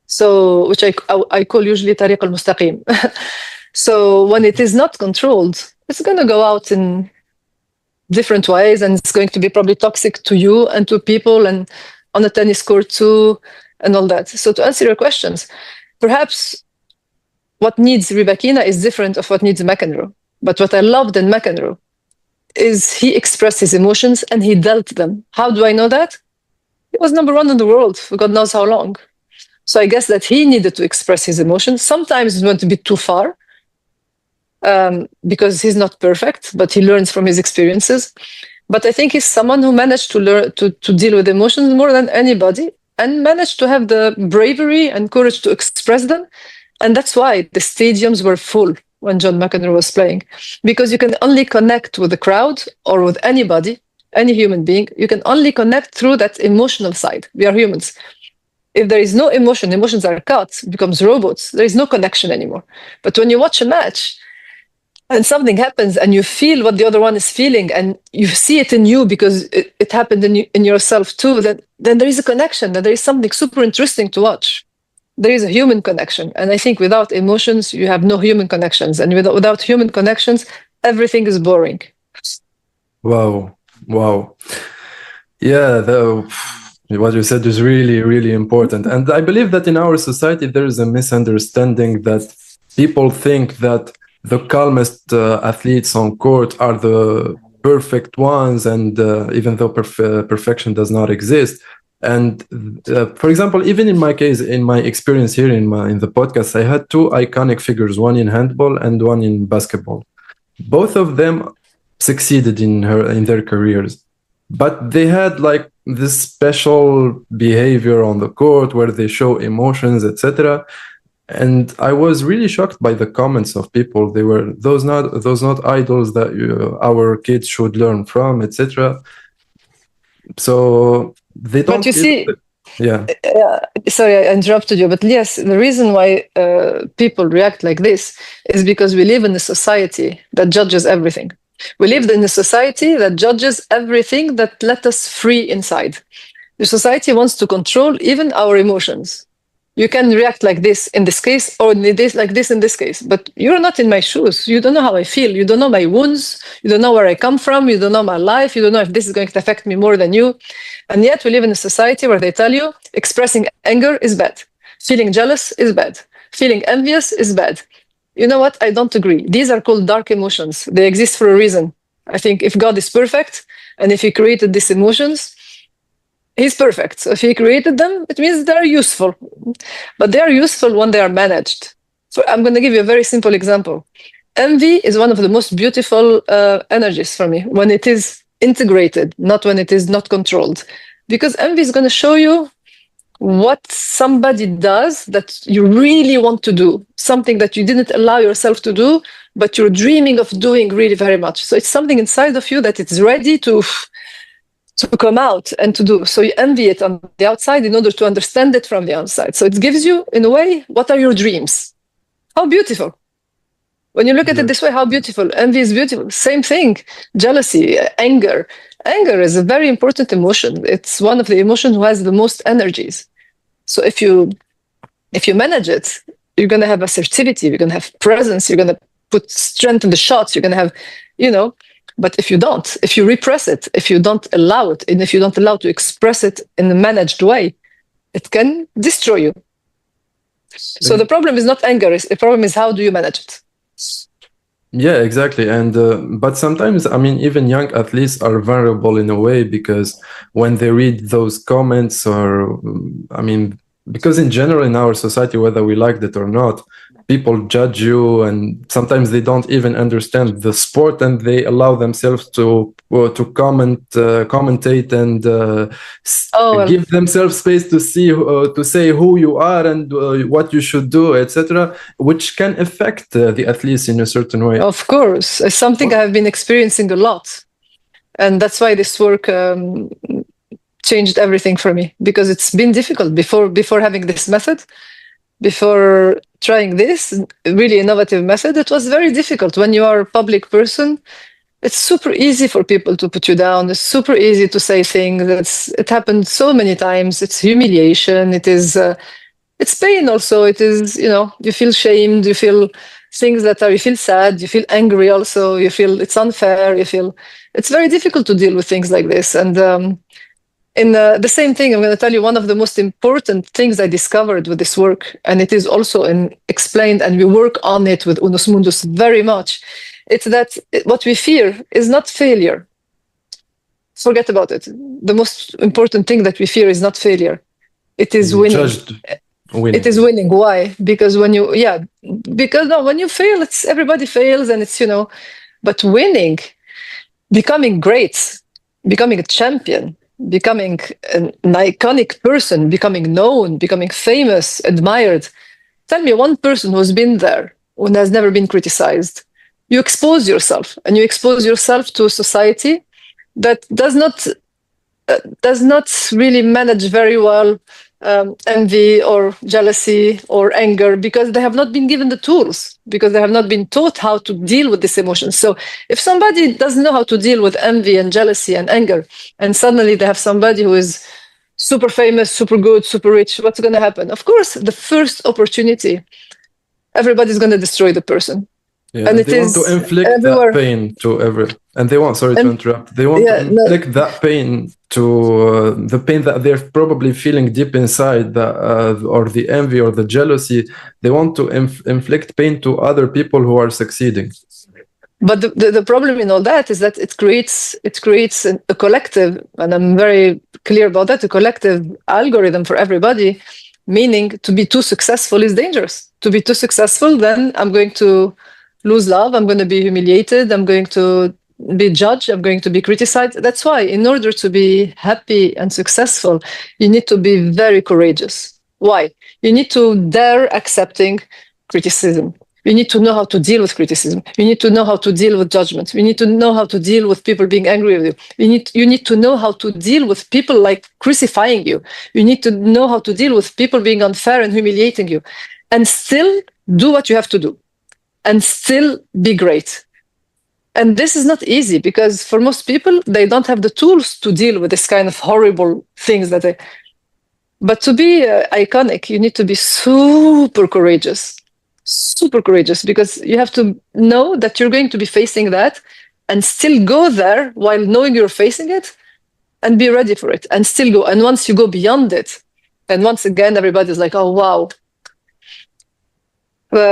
Speaker 1: So, which I call usually tariq al-mustaqim. So when it is not controlled, it's going to go out in different ways, and it's going to be probably toxic to you and to people, and on the tennis court too, and all that. So to answer your questions, perhaps what needs Rebakina is different of what needs McEnroe. But what I loved in McEnroe is he expressed his emotions and he dealt them. How do I know that? He was number one in the world for God knows how long. So I guess that he needed to express his emotions. Sometimes it went a bit too far because he's not perfect, but he learns from his experiences. But I think he's someone who managed to learn to deal with emotions more than anybody and managed to have the bravery and courage to express them. And that's why the stadiums were full when John McEnroe was playing, because you can only connect with the crowd or with anybody, any human being. You can only connect through that emotional side. We are humans. If there is no emotion, emotions are cut, becomes robots. There is no connection anymore. But when you watch a match and something happens and you feel what the other one is feeling and you see it in you because it happened in yourself too, then there is a connection, that there is something super interesting to watch. There is a human connection. And I think without emotions, you have no human connections. And without human connections, everything is boring.
Speaker 3: Wow. Yeah, what you said is really, really important. And I believe that in our society, there is a misunderstanding that people think that the calmest athletes on court are the perfect ones. And even though perfection does not exist. And for example, even in my case, in my experience here in the podcast, I had two iconic figures, one in handball and one in basketball. Both of them succeeded in their careers, but they had like this special behavior on the court where they show emotions, etc. And I was really shocked by the comments of people. They were those not idols that our kids should learn from, etc. So they don't.
Speaker 1: But you see,
Speaker 3: yeah.
Speaker 1: Sorry, I interrupted you, but yes, the reason why people react like this is because we live in a society that judges everything. We live in a society that judges everything that let us free inside. The society wants to control even our emotions. You can react like this in this case, or like this in this case, but you're not in my shoes. You don't know how I feel. You don't know my wounds. You don't know where I come from. You don't know my life. You don't know if this is going to affect me more than you. And yet we live in a society where they tell you expressing anger is bad. Feeling jealous is bad. Feeling envious is bad. You know what? I don't agree. These are called dark emotions. They exist for a reason. I think if God is perfect and if he created these emotions, he's perfect. So if he created them, it means they're useful. But they are useful when they are managed. So I'm going to give you a very simple example. Envy is one of the most beautiful energies for me when it is integrated, not when it is not controlled. Because envy is going to show you what somebody does that you really want to do, something that you didn't allow yourself to do, but you're dreaming of doing really very much. So it's something inside of you that it's ready to come out and to do. So you envy it on the outside in order to understand it from the outside. So it gives you, in a way, what are your dreams? How beautiful. When you look at it this way, how beautiful. Envy is beautiful. Same thing. Jealousy, anger. Anger is a very important emotion. It's one of the emotions who has the most energies. So if you manage it, you're going to have assertivity, you're going to have presence, you're going to put strength in the shots, you're going to have, but if you don't, if you repress it, if you don't allow it, and if you don't allow to express it in a managed way, it can destroy you. So the problem is not anger, the problem is how do you manage it?
Speaker 3: Yeah, exactly. And but sometimes, I mean, even young athletes are vulnerable in a way because when they read those comments or, I mean, because in general in our society, whether we like it or not, people judge you and sometimes they don't even understand the sport and they allow themselves to commentate and give themselves space to see to say who you are and what you should do, etc., which can affect the athletes in a certain way.
Speaker 1: Of course, it's something I have been experiencing a lot, and that's why this work changed everything for me, because it's been difficult before having this method. Before trying this really innovative method, it was very difficult. When you are a public person, it's super easy for people to put you down. It's super easy to say things. It happened so many times. It's humiliation. It's pain also. It is, you feel shamed. You feel things you feel sad. You feel angry also. You feel it's unfair. It's very difficult to deal with things like this. And in the same thing, I'm going to tell you one of the most important things I discovered with this work, and it is also explained, and we work on it with Unus Mundus very much. It's that what we fear is not failure. Forget about it. The most important thing that we fear is not failure. It is winning. It is winning. Why? Because when you fail, everybody fails, and it's but winning, becoming great, becoming a champion, becoming an iconic person, becoming known, becoming famous, admired. Tell me one person who's been there, who has never been criticized. You expose yourself, and you expose yourself to a society that does not really manage very well envy or jealousy or anger, because they have not been given the tools, because they have not been taught how to deal with these emotions. So if somebody doesn't know how to deal with envy and jealousy and anger, and suddenly they have somebody who is super famous, super good, super rich, what's going to happen? Of course, the first opportunity, everybody's going to destroy the person.
Speaker 3: Yeah,
Speaker 1: and
Speaker 3: they want to inflict that pain to and they want, sorry to interrupt, they want to inflict that pain to the pain that they're probably feeling deep inside, or the envy or the jealousy. They want to inflict pain to other people who are succeeding.
Speaker 1: But the problem in all that is that it creates a collective, and I'm very clear about that, a collective algorithm for everybody, meaning to be too successful is dangerous. To be too successful, then I'm going to lose love, I'm going to be humiliated, I'm going to be judged, I'm going to be criticized. That's why, in order to be happy and successful, you need to be very courageous. Why? You need to dare accepting criticism. You need to know how to deal with criticism. You need to know how to deal with judgment. You need to know how to deal with people being angry with you. You need to know how to deal with people like crucifying you. You need to know how to deal with people being unfair and humiliating you, and still do what you have to do, and still be great. And this is not easy, because for most people, they don't have the tools to deal with this kind of horrible things that they... But to be iconic, you need to be super courageous, because you have to know that you're going to be facing that and still go there while knowing you're facing it, and be ready for it and still go. And once you go beyond it, and once again, everybody's like, oh, wow.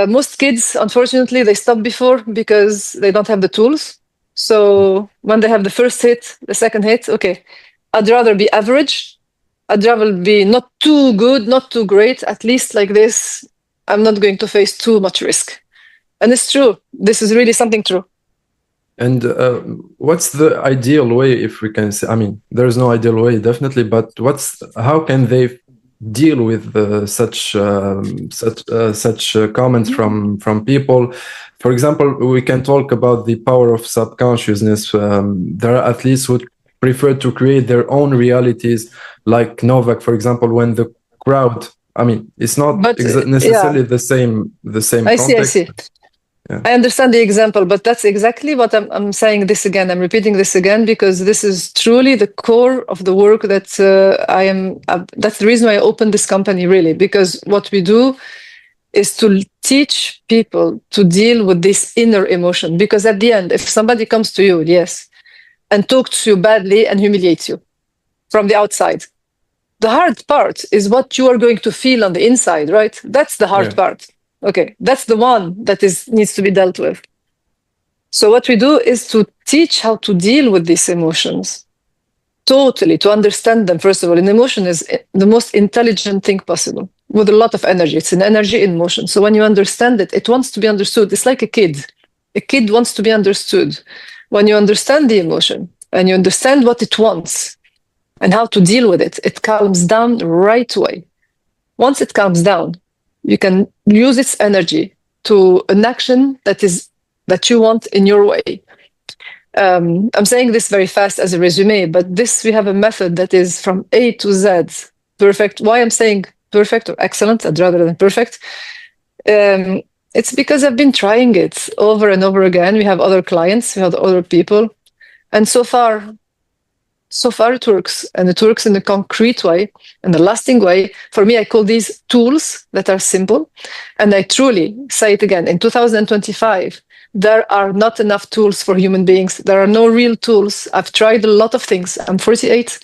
Speaker 1: Most kids, unfortunately, they stop before because they don't have the tools. So when they have the first hit, the second hit, okay, I'd rather be average. I'd rather be not too good, not too great, at least like this. I'm not going to face too much risk. And it's true. This is really something true.
Speaker 3: And what's the ideal way, if we can say? I mean, there's no ideal way, definitely, but how can they deal with such comments from people? For example, we can talk about the power of subconsciousness. There are athletes who prefer to create their own realities, like Novak, for example, when the crowd, I mean, it's not necessarily the same context.
Speaker 1: I see. Yeah. I understand the example, but that's exactly what I'm saying this again. I'm repeating this again, because this is truly the core of the work that that's the reason why I opened this company, really, because what we do is to teach people to deal with this inner emotion. Because at the end, if somebody comes to you, yes, and talks to you badly and humiliates you from the outside, the hard part is what you are going to feel on the inside, right? That's the hard part. Okay, that's the one that needs to be dealt with. So what we do is to teach how to deal with these emotions, totally, to understand them. First of all, an emotion is the most intelligent thing possible, with a lot of energy. It's an energy in motion. So when you understand it, it wants to be understood. It's like a kid. A kid wants to be understood. When you understand the emotion and you understand what it wants and how to deal with it, it calms down right away. Once it calms down, you can use its energy to an action that you want in your way. I'm saying this very fast as a resume, but we have a method that is from A to Z, perfect. Why I'm saying perfect or excellent rather than perfect? It's because I've been trying it over and over again. We have other clients, we have other people, and so far it works, and it works in a concrete way, in a lasting way. For me, I call these tools that are simple, and I truly say it again, in 2025, there are not enough tools for human beings. There are no real tools. I've tried a lot of things. I'm 48.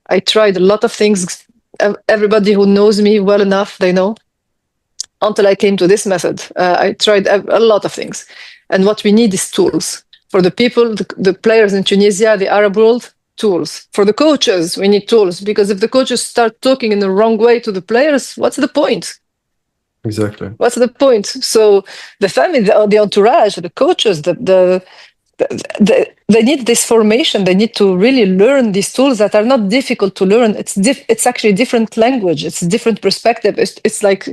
Speaker 1: I tried a lot of things. Everybody who knows me well enough, they know, until I came to this method. I tried a lot of things. And what we need is tools. For the people, the players in Tunisia, the Arab world, tools. For the coaches, we need tools, because if the coaches start talking in the wrong way to the players, what's the point?
Speaker 3: Exactly.
Speaker 1: What's the point? So the family, the entourage, the coaches, they need this formation. They need to really learn these tools that are not difficult to learn. It's actually different language. It's a different perspective. It's like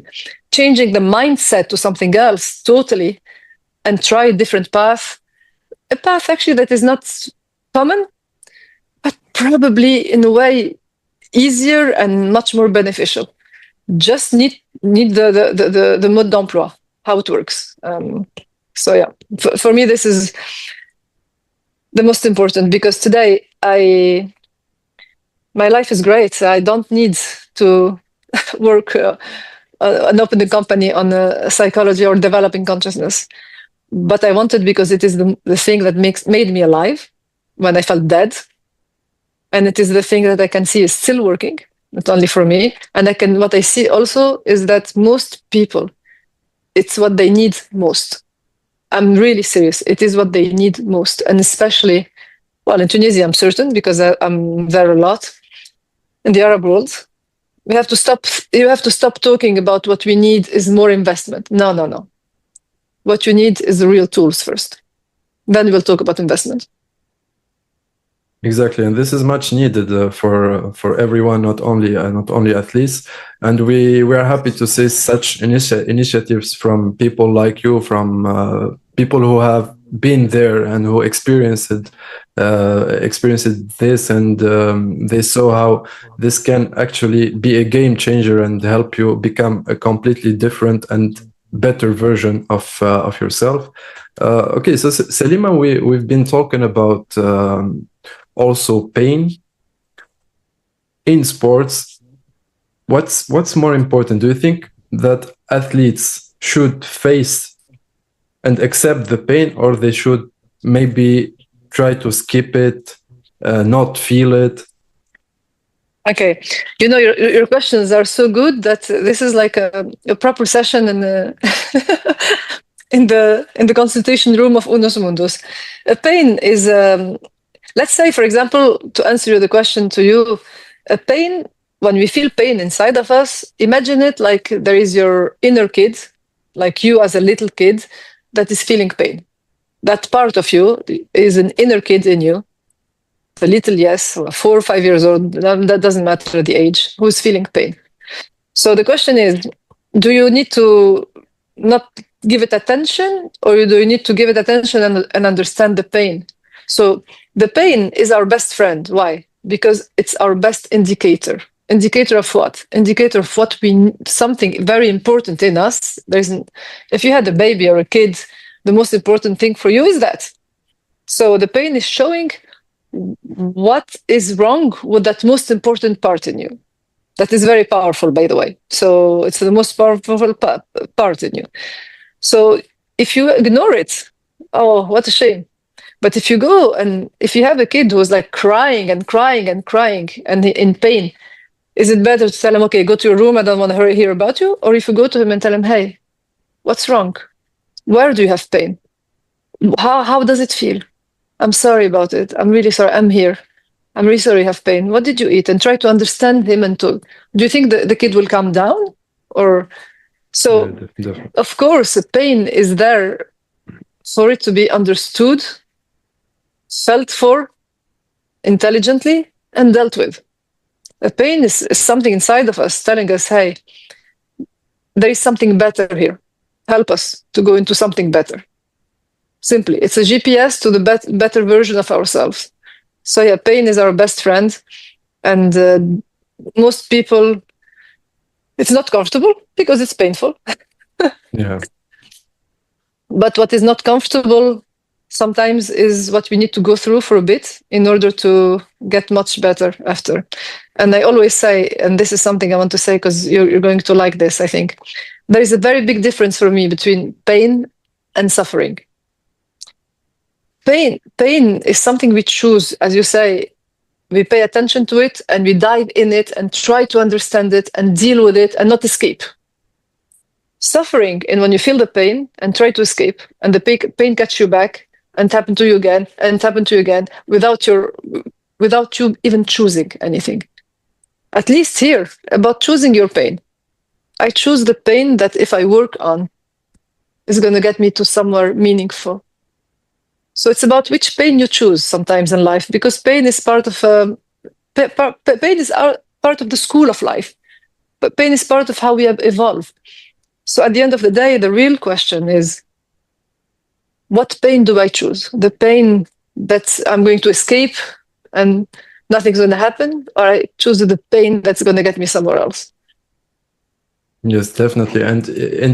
Speaker 1: changing the mindset to something else totally, and try a different path. A path actually that is not common, but probably in a way easier and much more beneficial. Just need the mode d'emploi, how it works. So yeah, for me, this is the most important, because today my life is great. I don't need to work and open a company on psychology or developing consciousness. But I wanted, because it is the thing that made me alive when I felt dead. And it is the thing that I can see is still working, not only for me. And what I see also is that most people, it's what they need most. I'm really serious. It is what they need most. And especially, well, in Tunisia, I'm certain, because I'm there a lot. In the Arab world, you have to stop talking about what we need is more investment. No. What you need is the real tools first. Then we'll talk about investment.
Speaker 3: Exactly, and this is much needed for everyone, not only athletes. And we are happy to see such initiatives from people like you, from people who have been there and who experienced this, and they saw how this can actually be a game changer and help you become a completely different and better version of yourself. Okay, so Selima, we've been talking about also pain in sports. What's more important? Do you think that athletes should face and accept the pain, or they should maybe try to skip it, not feel it?
Speaker 1: Okay, your questions are so good that this is like a proper session in the in the consultation room of Unus Mundus. Pain is, let's say, for example, to answer the question to you, a pain. When we feel pain inside of us, imagine it like there is your inner kid, like you as a little kid, that is feeling pain. That part of you is an inner kid in you. A little, yes, 4 or 5 years old, that doesn't matter the age, who's feeling pain. So the question is, do you need to not give it attention, or do you need to give it attention and understand the pain? So the pain is our best friend. Why? Because it's our best indicator. Indicator of what? Indicator of what something very important in us. If you had a baby or a kid, the most important thing for you is that. So the pain is showing what is wrong with that most important part in you. That is very powerful, by the way. So it's the most powerful part in you. So if you ignore it, oh, what a shame. But if you go and if you have a kid who is like crying and crying and crying and in pain, is it better to tell him, okay, go to your room, I don't want to hear about you? Or if you go to him and tell him, hey, what's wrong? Where do you have pain? How does it feel? I'm sorry about it. I'm really sorry. I'm here. I'm really sorry you have pain. What did you eat? And try to understand him do you think the kid will calm down? Or so,
Speaker 3: yeah,
Speaker 1: of course, the pain is there for it to be understood, felt for intelligently, and dealt with. The pain is something inside of us telling us, hey, there is something better here. Help us to go into something better. Simply, it's a GPS to the better version of ourselves. So yeah, pain is our best friend. And most people, it's not comfortable because it's painful.
Speaker 3: Yeah.
Speaker 1: But what is not comfortable sometimes is what we need to go through for a bit in order to get much better after. And I always say, and this is something I want to say because you're going to like this, I think, there is a very big difference for me between pain and suffering. Pain is something we choose, as you say, we pay attention to it and we dive in it and try to understand it and deal with it and not escape. Suffering, and when you feel the pain and try to escape and the pain catch you back and happen to you again and happen to you again without you even choosing anything. At least here, about choosing your pain. I choose the pain that if I work on is going to get me to somewhere meaningful. So it's about which pain you choose sometimes in life, because pain is part of pain is part of the school of life, but pain is part of how we have evolved. So at the end of the day, the real question is, what pain do I choose? The pain that I'm going to escape and nothing's going to happen, or I choose the pain that's going to get me somewhere else?
Speaker 3: Yes, definitely. And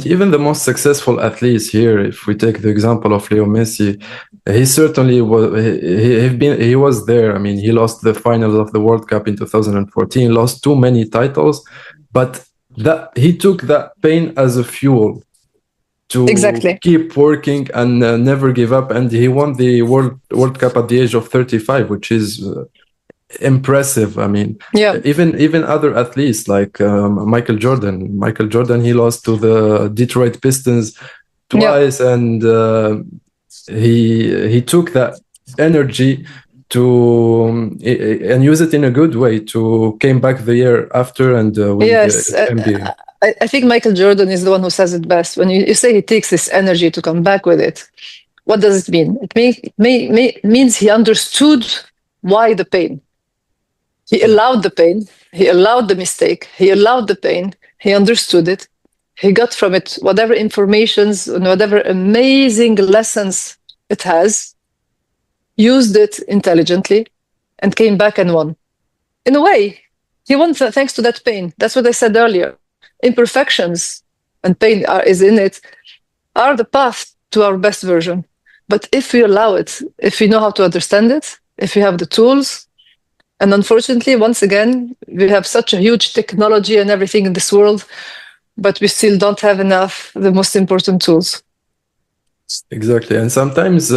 Speaker 3: even the most successful athletes here, if we take the example of Leo Messi, he certainly was, he was there. I mean, he lost the finals of the World Cup in 2014, lost too many titles, but that he took that pain as a fuel to keep working and never give up. And he won the World Cup at the age of 35, which is impressive. I mean,
Speaker 1: yeah.
Speaker 3: Even other athletes like Michael Jordan, he lost to the Detroit Pistons twice, yeah. And he took that energy and use it in a good way to came back the year after and win the NBA.
Speaker 1: I think Michael Jordan is the one who says it best. When you say he takes this energy to come back with it, what does it mean? It means he understood why the pain? He allowed the pain. He allowed the mistake. He allowed the pain. He understood it. He got from it whatever informations and whatever amazing lessons it has, used it intelligently, and came back and won. In a way, he won thanks to that pain. That's what I said earlier. Imperfections and pain is in it, are the path to our best version. But if we allow it, if we know how to understand it, if we have the tools, and unfortunately, once again, we have such a huge technology and everything in this world, but we still don't have enough, the most important tools.
Speaker 3: Exactly. And sometimes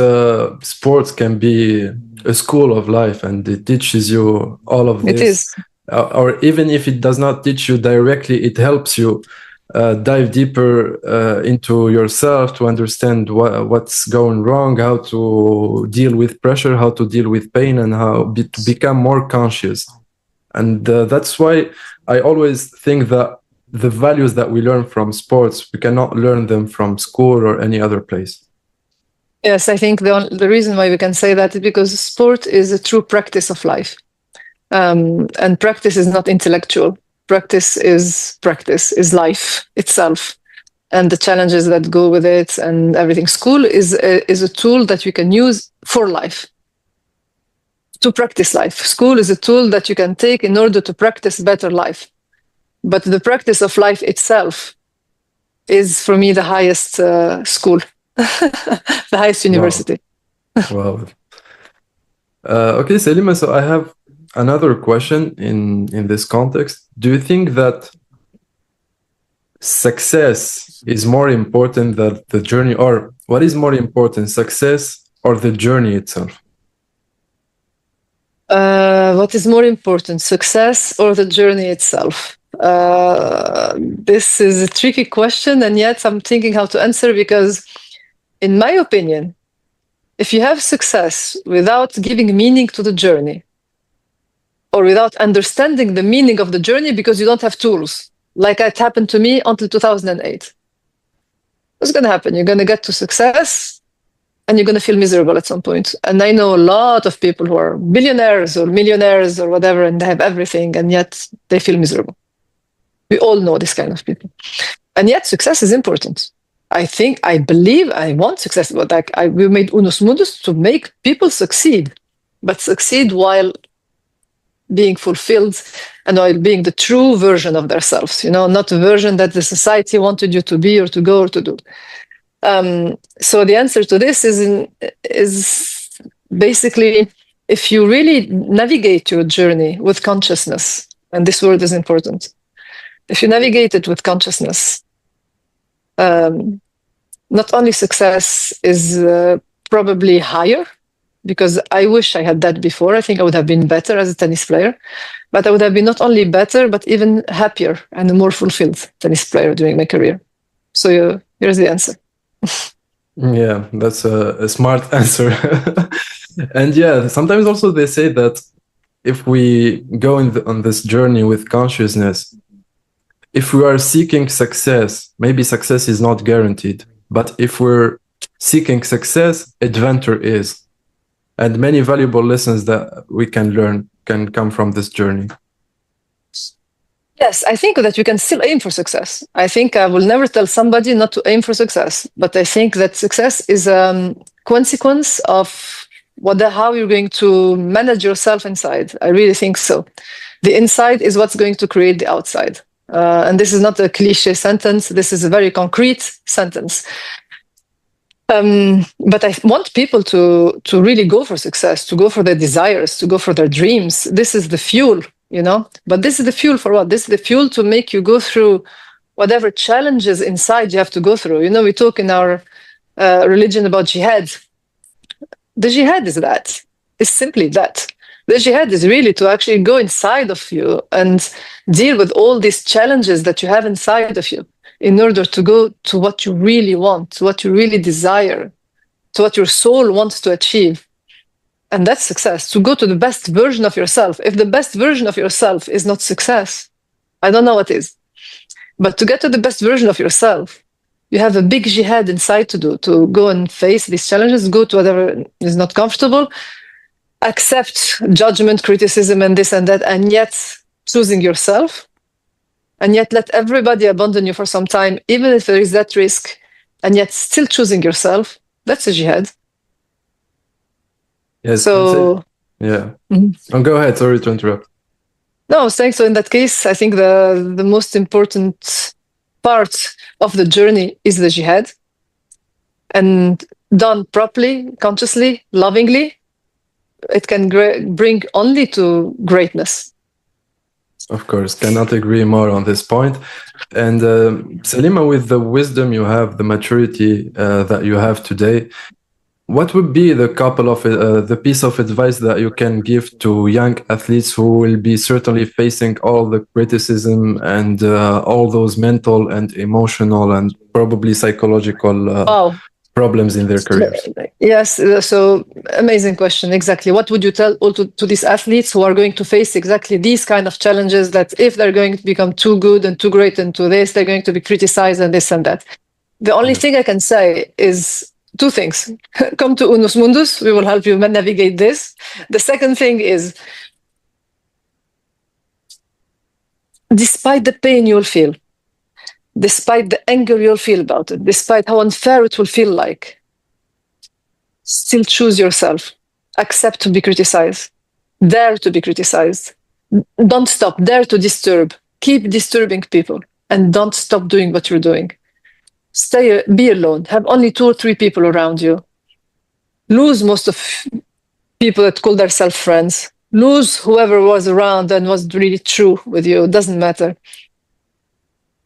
Speaker 3: sports can be a school of life, and it teaches you all of this.
Speaker 1: It is.
Speaker 3: Or even if it does not teach you directly, it helps you dive deeper into yourself to understand what's going wrong, how to deal with pressure, how to deal with pain, and how to become more conscious. And that's why I always think that the values that we learn from sports, we cannot learn them from school or any other place.
Speaker 1: Yes, I think the reason why we can say that is because sport is a true practice of life. And practice is not intellectual. Practice is life itself, and the challenges that go with it and everything. School is a tool that you can use for life, to practice life. School is a tool that you can take in order to practice better life. But the practice of life itself is, for me, the highest school, the highest university.
Speaker 3: Wow. Okay, Selima, so I have another question in this context. Do you think that success is more important than the journey, or what is more important, success or the journey itself?
Speaker 1: What is more important, success or the journey itself? This is a tricky question, and yet I'm thinking how to answer, because in my opinion, if you have success without giving meaning to the journey, or without understanding the meaning of the journey because you don't have tools, like it happened to me until 2008. What's going to happen? You're going to get to success and you're going to feel miserable at some point. And I know a lot of people who are billionaires or millionaires or whatever, and they have everything, and yet they feel miserable. We all know this kind of people. And yet success is important. I believe, I want success, but we made Unus Mundus to make people succeed, but succeed while being fulfilled and while being the true version of themselves, not the version that the society wanted you to be or to go or to do. So the answer to this is basically, if you really navigate your journey with consciousness, and this word is important, if you navigate it with consciousness, not only success is probably higher, because I wish I had that before. I think I would have been better as a tennis player, but I would have been not only better, but even happier and a more fulfilled tennis player during my career. So here's the answer.
Speaker 3: Yeah, that's a smart answer. And yeah, sometimes also they say that if we go on this journey with consciousness, if we are seeking success, maybe success is not guaranteed, but if we're seeking success, adventure is. And many valuable lessons that we can learn can come from this journey.
Speaker 1: Yes, I think that you can still aim for success. I think I will never tell somebody not to aim for success, but I think that success is a consequence of how you're going to manage yourself inside. I really think so. The inside is what's going to create the outside. And this is not a cliche sentence. This is a very concrete sentence. But I want people to really go for success, to go for their desires, to go for their dreams. This is the fuel, But this is the fuel for what? This is the fuel to make you go through whatever challenges inside you have to go through. We talk in our religion about jihad. The jihad is that. It's simply that. The jihad is really to actually go inside of you and deal with all these challenges that you have inside of you, in order to go to what you really want, to what you really desire, to what your soul wants to achieve. And that's success, to go to the best version of yourself. If the best version of yourself is not success, I don't know what is. But to get to the best version of yourself, you have a big jihad inside to do, to go and face these challenges, go to whatever is not comfortable, accept judgment, criticism, and this and that, and yet choosing yourself, and yet let everybody abandon you for some time, even if there is that risk, and yet still choosing yourself, that's a jihad.
Speaker 3: Yes.
Speaker 1: So,
Speaker 3: yeah. Oh, go ahead. Sorry to interrupt.
Speaker 1: no, I was saying, so in that case, I think the most important part of the journey is the jihad. And done properly, consciously, lovingly, it can bring only to greatness.
Speaker 3: Of course, cannot agree more on this point. And Selima, with the wisdom you have, the maturity that you have today, what would be the piece of advice that you can give to young athletes who will be certainly facing all the criticism and all those mental and emotional and probably psychological problems in their careers?
Speaker 1: Yes, so amazing question. Exactly. What would you tell to these athletes who are going to face exactly these kind of challenges, that if they're going to become too good and too great into this, they're going to be criticized and this and that? The only thing I can say is two things. Come to Unus Mundus. We will help you navigate this. The second thing is, despite the pain you'll feel, despite the anger you'll feel about it, despite how unfair it will feel like, still choose yourself. Accept to be criticized. Dare to be criticized. Don't stop. Dare to disturb. Keep disturbing people. And don't stop doing what you're doing. Be alone. Have only 2 or 3 people around you. Lose most of people that call themselves friends. Lose whoever was around and was really true with you. It doesn't matter.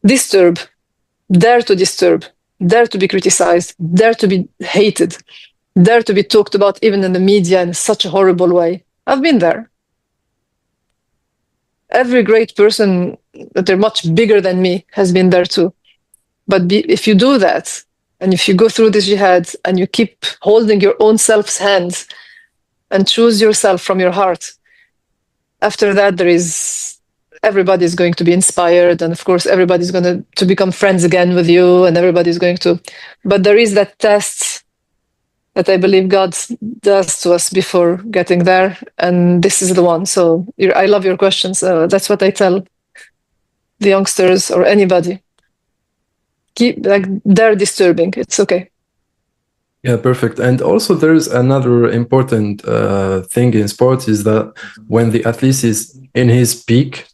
Speaker 1: Disturb. Dare to disturb. Dare to be criticized. Dare to be hated. Dare to be talked about even in the media in such a horrible way. I've been there. Every great person that they're much bigger than me has been there too. But if you do that, and if you go through this jihad and you keep holding your own self's hands and choose yourself from your heart, after that everybody's going to be inspired, and of course everybody's going to become friends again with you, and everybody's going to. But there is that test that I believe God does to us before getting there, and this is the one. So I love your questions. That's what I tell the youngsters or anybody. Keep they're disturbing. It's okay.
Speaker 3: Yeah, perfect. And also there's another important thing in sports is that when the athlete is in his peak,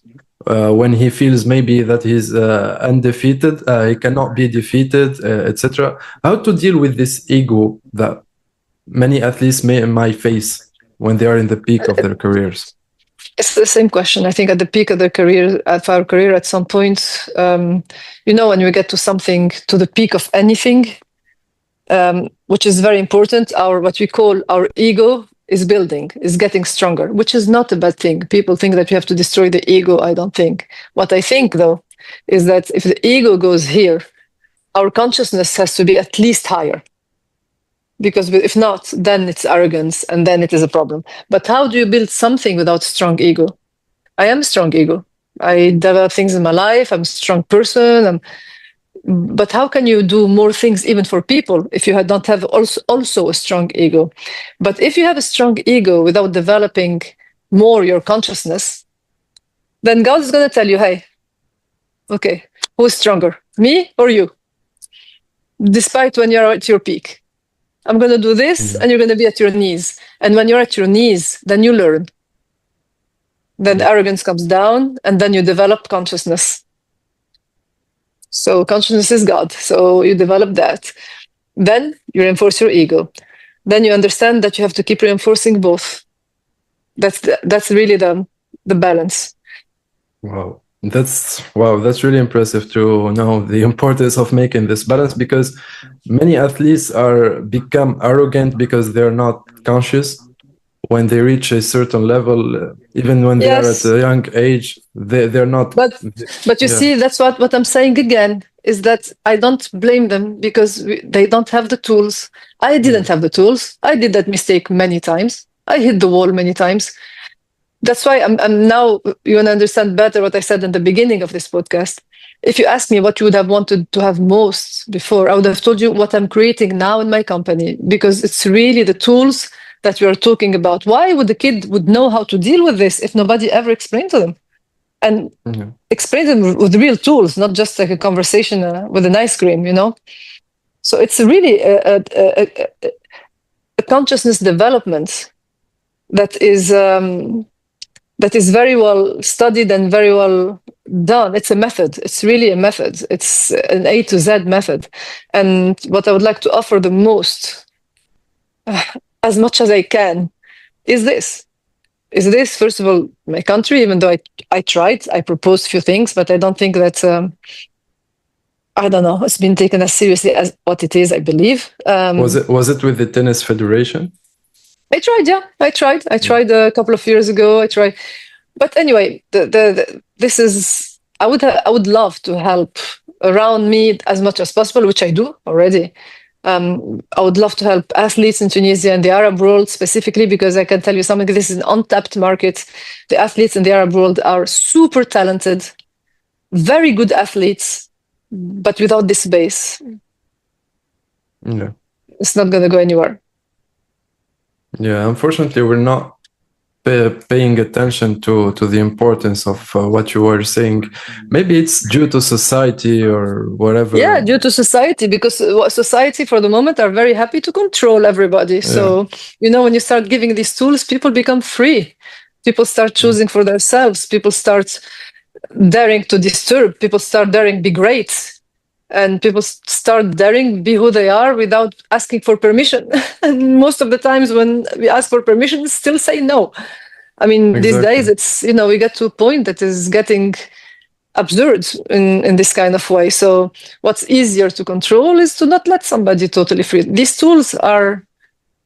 Speaker 3: when he feels maybe that he's undefeated, he cannot be defeated, etc. How to deal with this ego that many athletes might face when they are in the peak of their careers?
Speaker 1: It's the same question. I think at the peak of our career, at some point, when you get to the peak of anything, which is very important, what we call our ego is getting stronger, which is not a bad thing. People think that you have to destroy the ego. I don't think. What I think, though, is that if the ego goes here, our consciousness has to be at least higher. Because if not, then it's arrogance, and then it is a problem. But how do you build something without strong ego? I am a strong ego. I develop things in my life. I'm a strong person. But how can you do more things even for people if you don't have also a strong ego? But if you have a strong ego without developing more your consciousness, then God is going to tell you, hey, okay, who's stronger, me or you? Despite when you're at your peak. I'm going to do this, and you're going to be at your knees. And when you're at your knees, then you learn. Then arrogance comes down, and then you develop consciousness. So consciousness is God. So you develop that. Then you reinforce your ego. Then you understand that you have to keep reinforcing both. That's really the balance.
Speaker 3: Wow. That's really impressive to know the importance of making this balance, because many athletes become arrogant because they're not conscious. When they reach a certain level, even when they are at a young age, they're not.
Speaker 1: But you see, that's what I'm saying again, is that I don't blame them because they don't have the tools. I didn't have the tools. I did that mistake many times. I hit the wall many times. That's why I'm now, you want to understand better what I said in the beginning of this podcast. If you ask me what you would have wanted to have most before, I would have told you what I'm creating now in my company, because it's really the tools that we are talking about. Why would the kid would know how to deal with this if nobody ever explained to them? And explain them with real tools, not just like a conversation with an ice cream, you know? So it's really a consciousness development that is very well studied and very well done. It's a method. It's really a method. It's an A to Z method. And what I would like to offer the most, as much as I can, is this. First of all, my country, even though I tried, I proposed a few things, but I don't think that, I don't know, it's been taken as seriously as what it is, I believe.
Speaker 3: Was it with the Tennis Federation?
Speaker 1: I tried, yeah. I tried a couple of years ago. But anyway, this is, I would love to help around me as much as possible, which I do already. I would love to help athletes in Tunisia and the Arab world specifically, because I can tell you something, this is an untapped market. The athletes in the Arab world are super talented, very good athletes, but without this base, it's not going to go anywhere.
Speaker 3: Yeah, unfortunately, we're not paying attention to the importance of what you were saying. Maybe it's due to society or whatever.
Speaker 1: Yeah, due to society, because society for the moment are very happy to control everybody. Yeah. So, you know, when you start giving these tools, people become free. People start choosing for themselves. People start daring to disturb. People start daring be great. And people start daring be who they are without asking for permission. And most of the times when we ask for permission, still say no. I mean, exactly. These days, it's, you know, we get to a point that is getting absurd in this kind of way. So what's easier to control is to not let somebody totally free. These tools are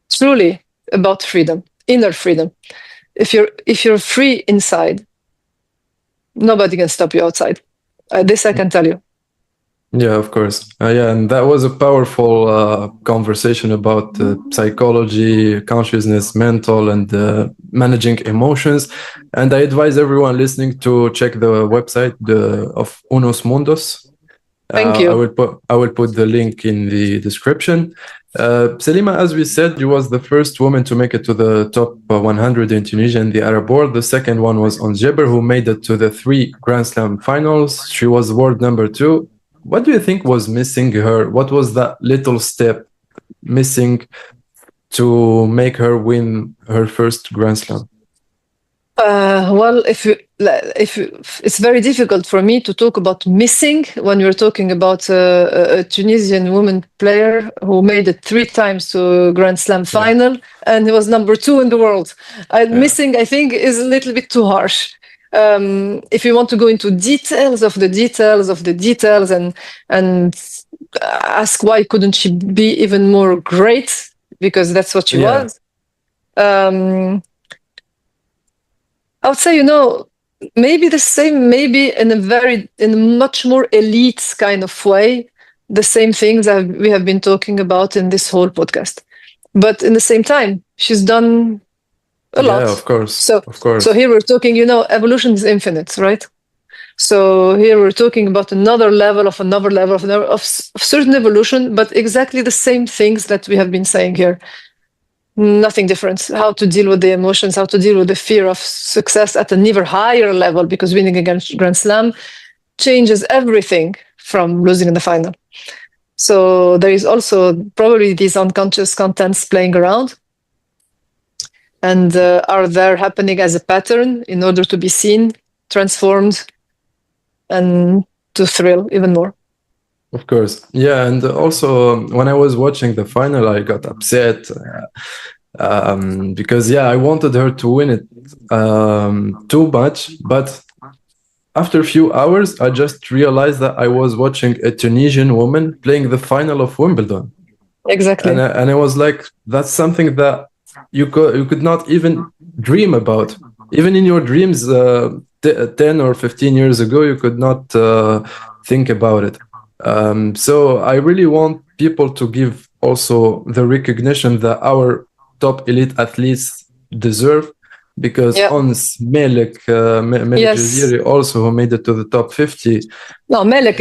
Speaker 1: truly about freedom, inner freedom. If you're free inside, nobody can stop you outside. This I can tell you.
Speaker 3: Yeah, of course. And that was a powerful conversation about psychology, consciousness, mental, and managing emotions. And I advise everyone listening to check the website of Unus Mundus.
Speaker 1: Thank you.
Speaker 3: I will put the link in the description. Selima, as we said, you was the first woman to make it to the top 100 in Tunisia and the Arab world. The second one was on Jabber, who made it to the 3 Grand Slam finals. She was world number 2. What do you think was missing her? What was that little step missing to make her win her first Grand Slam?
Speaker 1: Well, it's very difficult for me to talk about missing when we're talking about a Tunisian woman player who made it 3 times to a Grand Slam final, and he was number 2 in the world. Missing, I think, is a little bit too harsh. If you want to go into details of the details and ask why couldn't she be even more great, because that's what she was. I would say, you know, maybe the same, maybe in a much more elite kind of way, the same things that we have been talking about in this whole podcast. But in the same time, she's done a lot.
Speaker 3: Yeah, of course.
Speaker 1: So here we're talking, you know, evolution is infinite, right? So here we're talking about another level of certain evolution, but exactly the same things that we have been saying here. Nothing different. How to deal with the emotions, how to deal with the fear of success at an even higher level, because winning against Grand Slam changes everything from losing in the final. So there is also probably these unconscious contents playing around, and are there happening as a pattern in order to be seen, transformed, and to thrill even more.
Speaker 3: Of course. Yeah, and also when I was watching the final, I got upset because, I wanted her to win it too much. But after a few hours, I just realized that I was watching a Tunisian woman playing the final of Wimbledon.
Speaker 1: Exactly.
Speaker 3: And I was like, that's something that you could not even dream about. Even in your dreams 10 or 15 years ago, you could not think about it. So I really want people to give also the recognition that our top elite athletes deserve, because Ons Melek Jaziri also, who made it to the top 50.
Speaker 1: No, Melek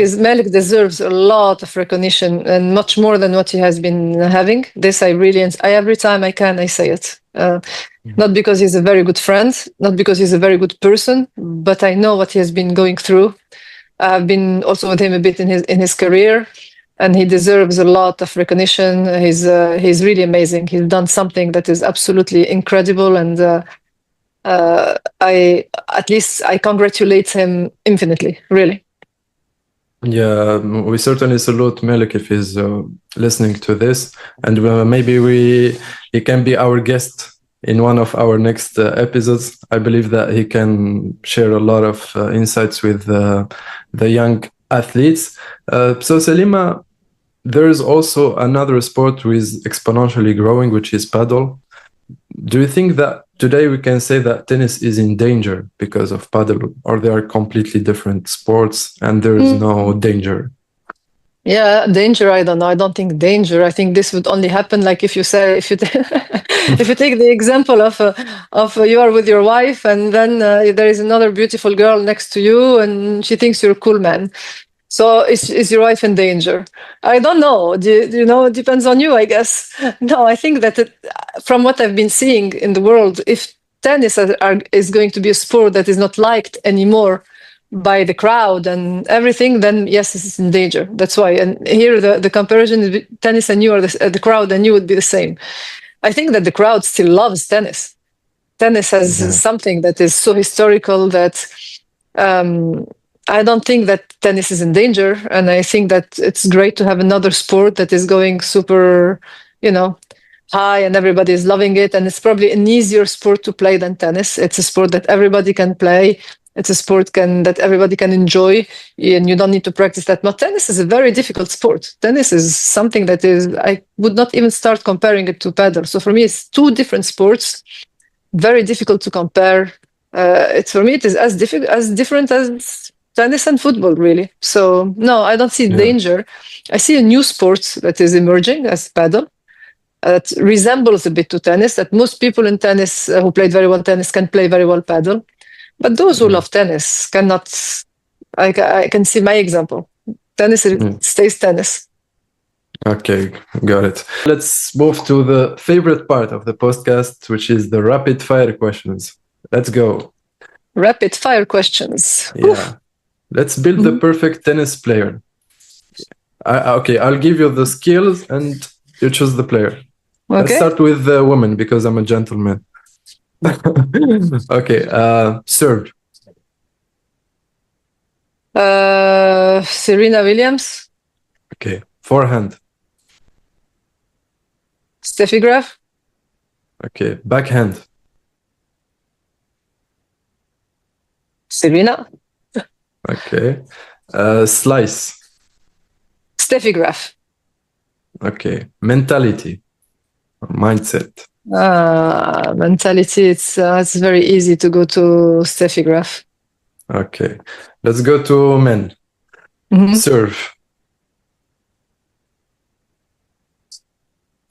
Speaker 1: deserves a lot of recognition, and much more than what he has been having. This every time I can, I say it. Not because he's a very good friend, not because he's a very good person, but I know what he has been going through. I've been also with him a bit in his career, and he deserves a lot of recognition. He's really amazing. He's done something that is absolutely incredible, and I congratulate him infinitely, really.
Speaker 3: Yeah, we certainly salute Malik if he's listening to this, and maybe he can be our guest in one of our next episodes. I believe that he can share a lot of insights with the young athletes. So Selima, there is also another sport which is exponentially growing, which is paddle. Do you think that today we can say that tennis is in danger because of paddle, or they are completely different sports and there is no danger?
Speaker 1: Yeah, danger. I don't know. I don't think danger. I think this would only happen like if you if you take the example of you are with your wife and then there is another beautiful girl next to you and she thinks you're a cool man. So is your wife in danger? I don't know. You know, it depends on you, I guess. No, I think that from what I've been seeing in the world, if tennis is going to be a sport that is not liked anymore by the crowd and everything, then yes, it's in danger. That's why. And here the comparison is tennis and you are the crowd and you would be the same. I think that the crowd still loves tennis. Tennis has something that is so historical that I don't think that tennis is in danger. And I think that it's great to have another sport that is going super, high and everybody is loving it. And it's probably an easier sport to play than tennis. It's a sport that everybody can play. It's a sport that everybody can enjoy, and you don't need to practice that much. Tennis is a very difficult sport. Tennis is something that I would not even start comparing it to paddle. So for me, it's two different sports, very difficult to compare. For me, it is as different as tennis and football, really. So no, I don't see danger. I see a new sport that is emerging as paddle. That resembles a bit to tennis, that most people in tennis who played very well tennis can play very well paddle. But those who love tennis cannot. I can see my example. Tennis stays tennis.
Speaker 3: Okay, got it. Let's move to the favorite part of the podcast, which is the rapid fire questions. Let's go.
Speaker 1: Rapid fire questions.
Speaker 3: Yeah. Oof. Let's build the perfect tennis player. Okay, I'll give you the skills and you choose the player. Okay. Let's start with the woman because I'm a gentleman. Okay, serve.
Speaker 1: Serena Williams.
Speaker 3: Okay, forehand.
Speaker 1: Steffi Graf.
Speaker 3: Okay, backhand.
Speaker 1: Serena.
Speaker 3: Okay, slice.
Speaker 1: Steffi Graf.
Speaker 3: Okay, mentality, mindset.
Speaker 1: Mentality, it's very easy to go to Steffi Graf.
Speaker 3: Okay, let's go to men. Serve.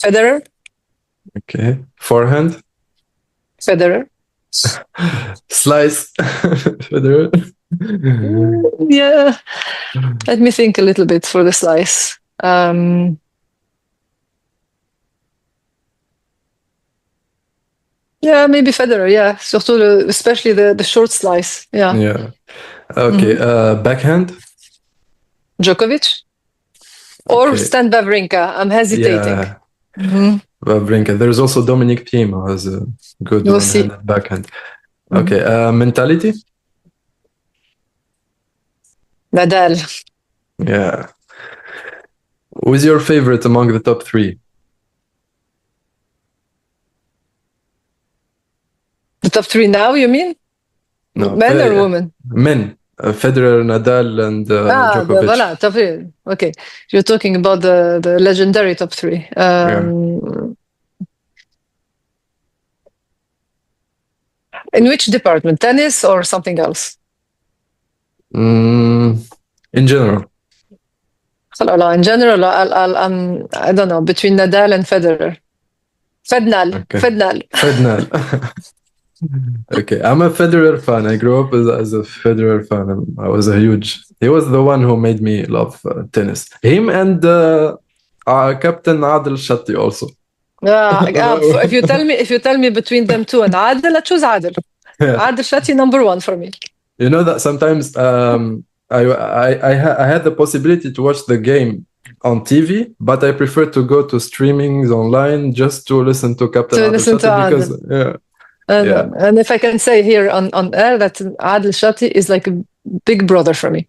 Speaker 1: Federer.
Speaker 3: Okay, forehand.
Speaker 1: Federer.
Speaker 3: Slice. Federer.
Speaker 1: Yeah, let me think a little bit for the slice. Yeah, maybe Federer. Yeah, especially the short slice. Yeah.
Speaker 3: Yeah. Okay. Backhand.
Speaker 1: Djokovic. Or Stan Wawrinka. I'm hesitating.
Speaker 3: Yeah. Wawrinka. There's also Dominic Thiem who has a good one-handed backhand. Okay. Mentality.
Speaker 1: Nadal.
Speaker 3: Yeah. Who's your favorite among the top three?
Speaker 1: The top three now, you mean?
Speaker 3: No,
Speaker 1: men or women?
Speaker 3: Men. Federer, Nadal, and Djokovic.
Speaker 1: Voilà, top three. Okay, you're talking about the legendary top three. In which department? Tennis or something else?
Speaker 3: In general.
Speaker 1: In general, I don't know, between Nadal and Federer. Fednal.
Speaker 3: Okay. Fednal. Okay, I'm a Federer fan. I grew up as a Federer fan. He was the one who made me love tennis. Him and Captain Adel Shatti also.
Speaker 1: If you tell me between them two and Adel, I choose Adel. Adel Shati number one for me.
Speaker 3: You know that sometimes I had the possibility to watch the game on TV, but I prefer to go to streamings online just to listen to Captain Adel Shati because
Speaker 1: and if I can say here on air that Adel Shati is like a big brother for me.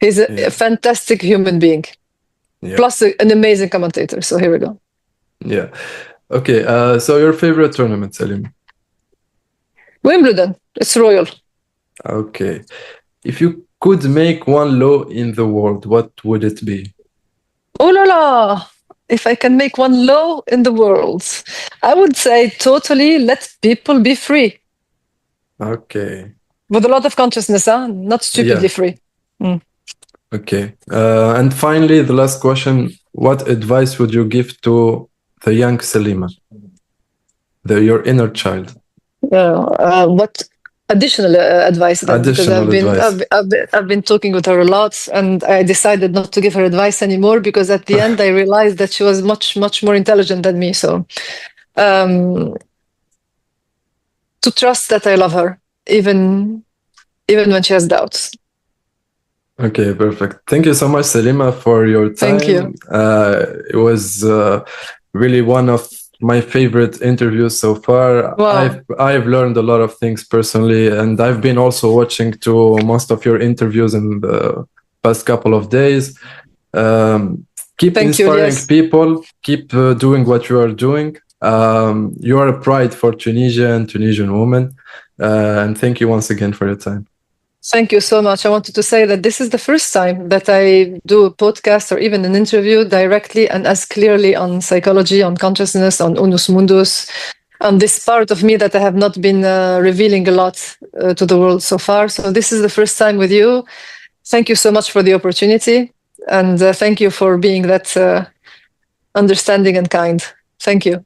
Speaker 1: He's a fantastic human being, plus an amazing commentator. So here we go.
Speaker 3: Yeah. Okay. So your favorite tournament, Selima?
Speaker 1: Wimbledon. It's royal.
Speaker 3: Okay. If you could make one law in the world, what would it be?
Speaker 1: Oh la la! If I can make one law in the world, I would say totally let people be free.
Speaker 3: Okay.
Speaker 1: With a lot of consciousness, not stupidly free.
Speaker 3: Okay. And finally, the last question. What advice would you give to the young Selima, your inner child?
Speaker 1: What additional advice? Because I've been talking with her a lot, and I decided not to give her advice anymore because at the end I realized that she was much more intelligent than me. So, to trust that I love her, even when she has doubts.
Speaker 3: Okay, perfect. Thank you so much, Selima, for your time.
Speaker 1: Thank you.
Speaker 3: It was really one of my favorite interviews so far.
Speaker 1: Wow.
Speaker 3: I've learned a lot of things personally, and I've been also watching to most of your interviews in the past couple of days. Keep inspiring people. Keep doing what you are doing. You are a pride for Tunisia and Tunisian women. And thank you once again for your time.
Speaker 1: Thank you so much. I wanted to say that this is the first time that I do a podcast or even an interview directly and as clearly on psychology, on consciousness, on Unus Mundus, on this part of me that I have not been revealing a lot to the world so far. So this is the first time with you. Thank you so much for the opportunity. And thank you for being that understanding and kind. Thank you.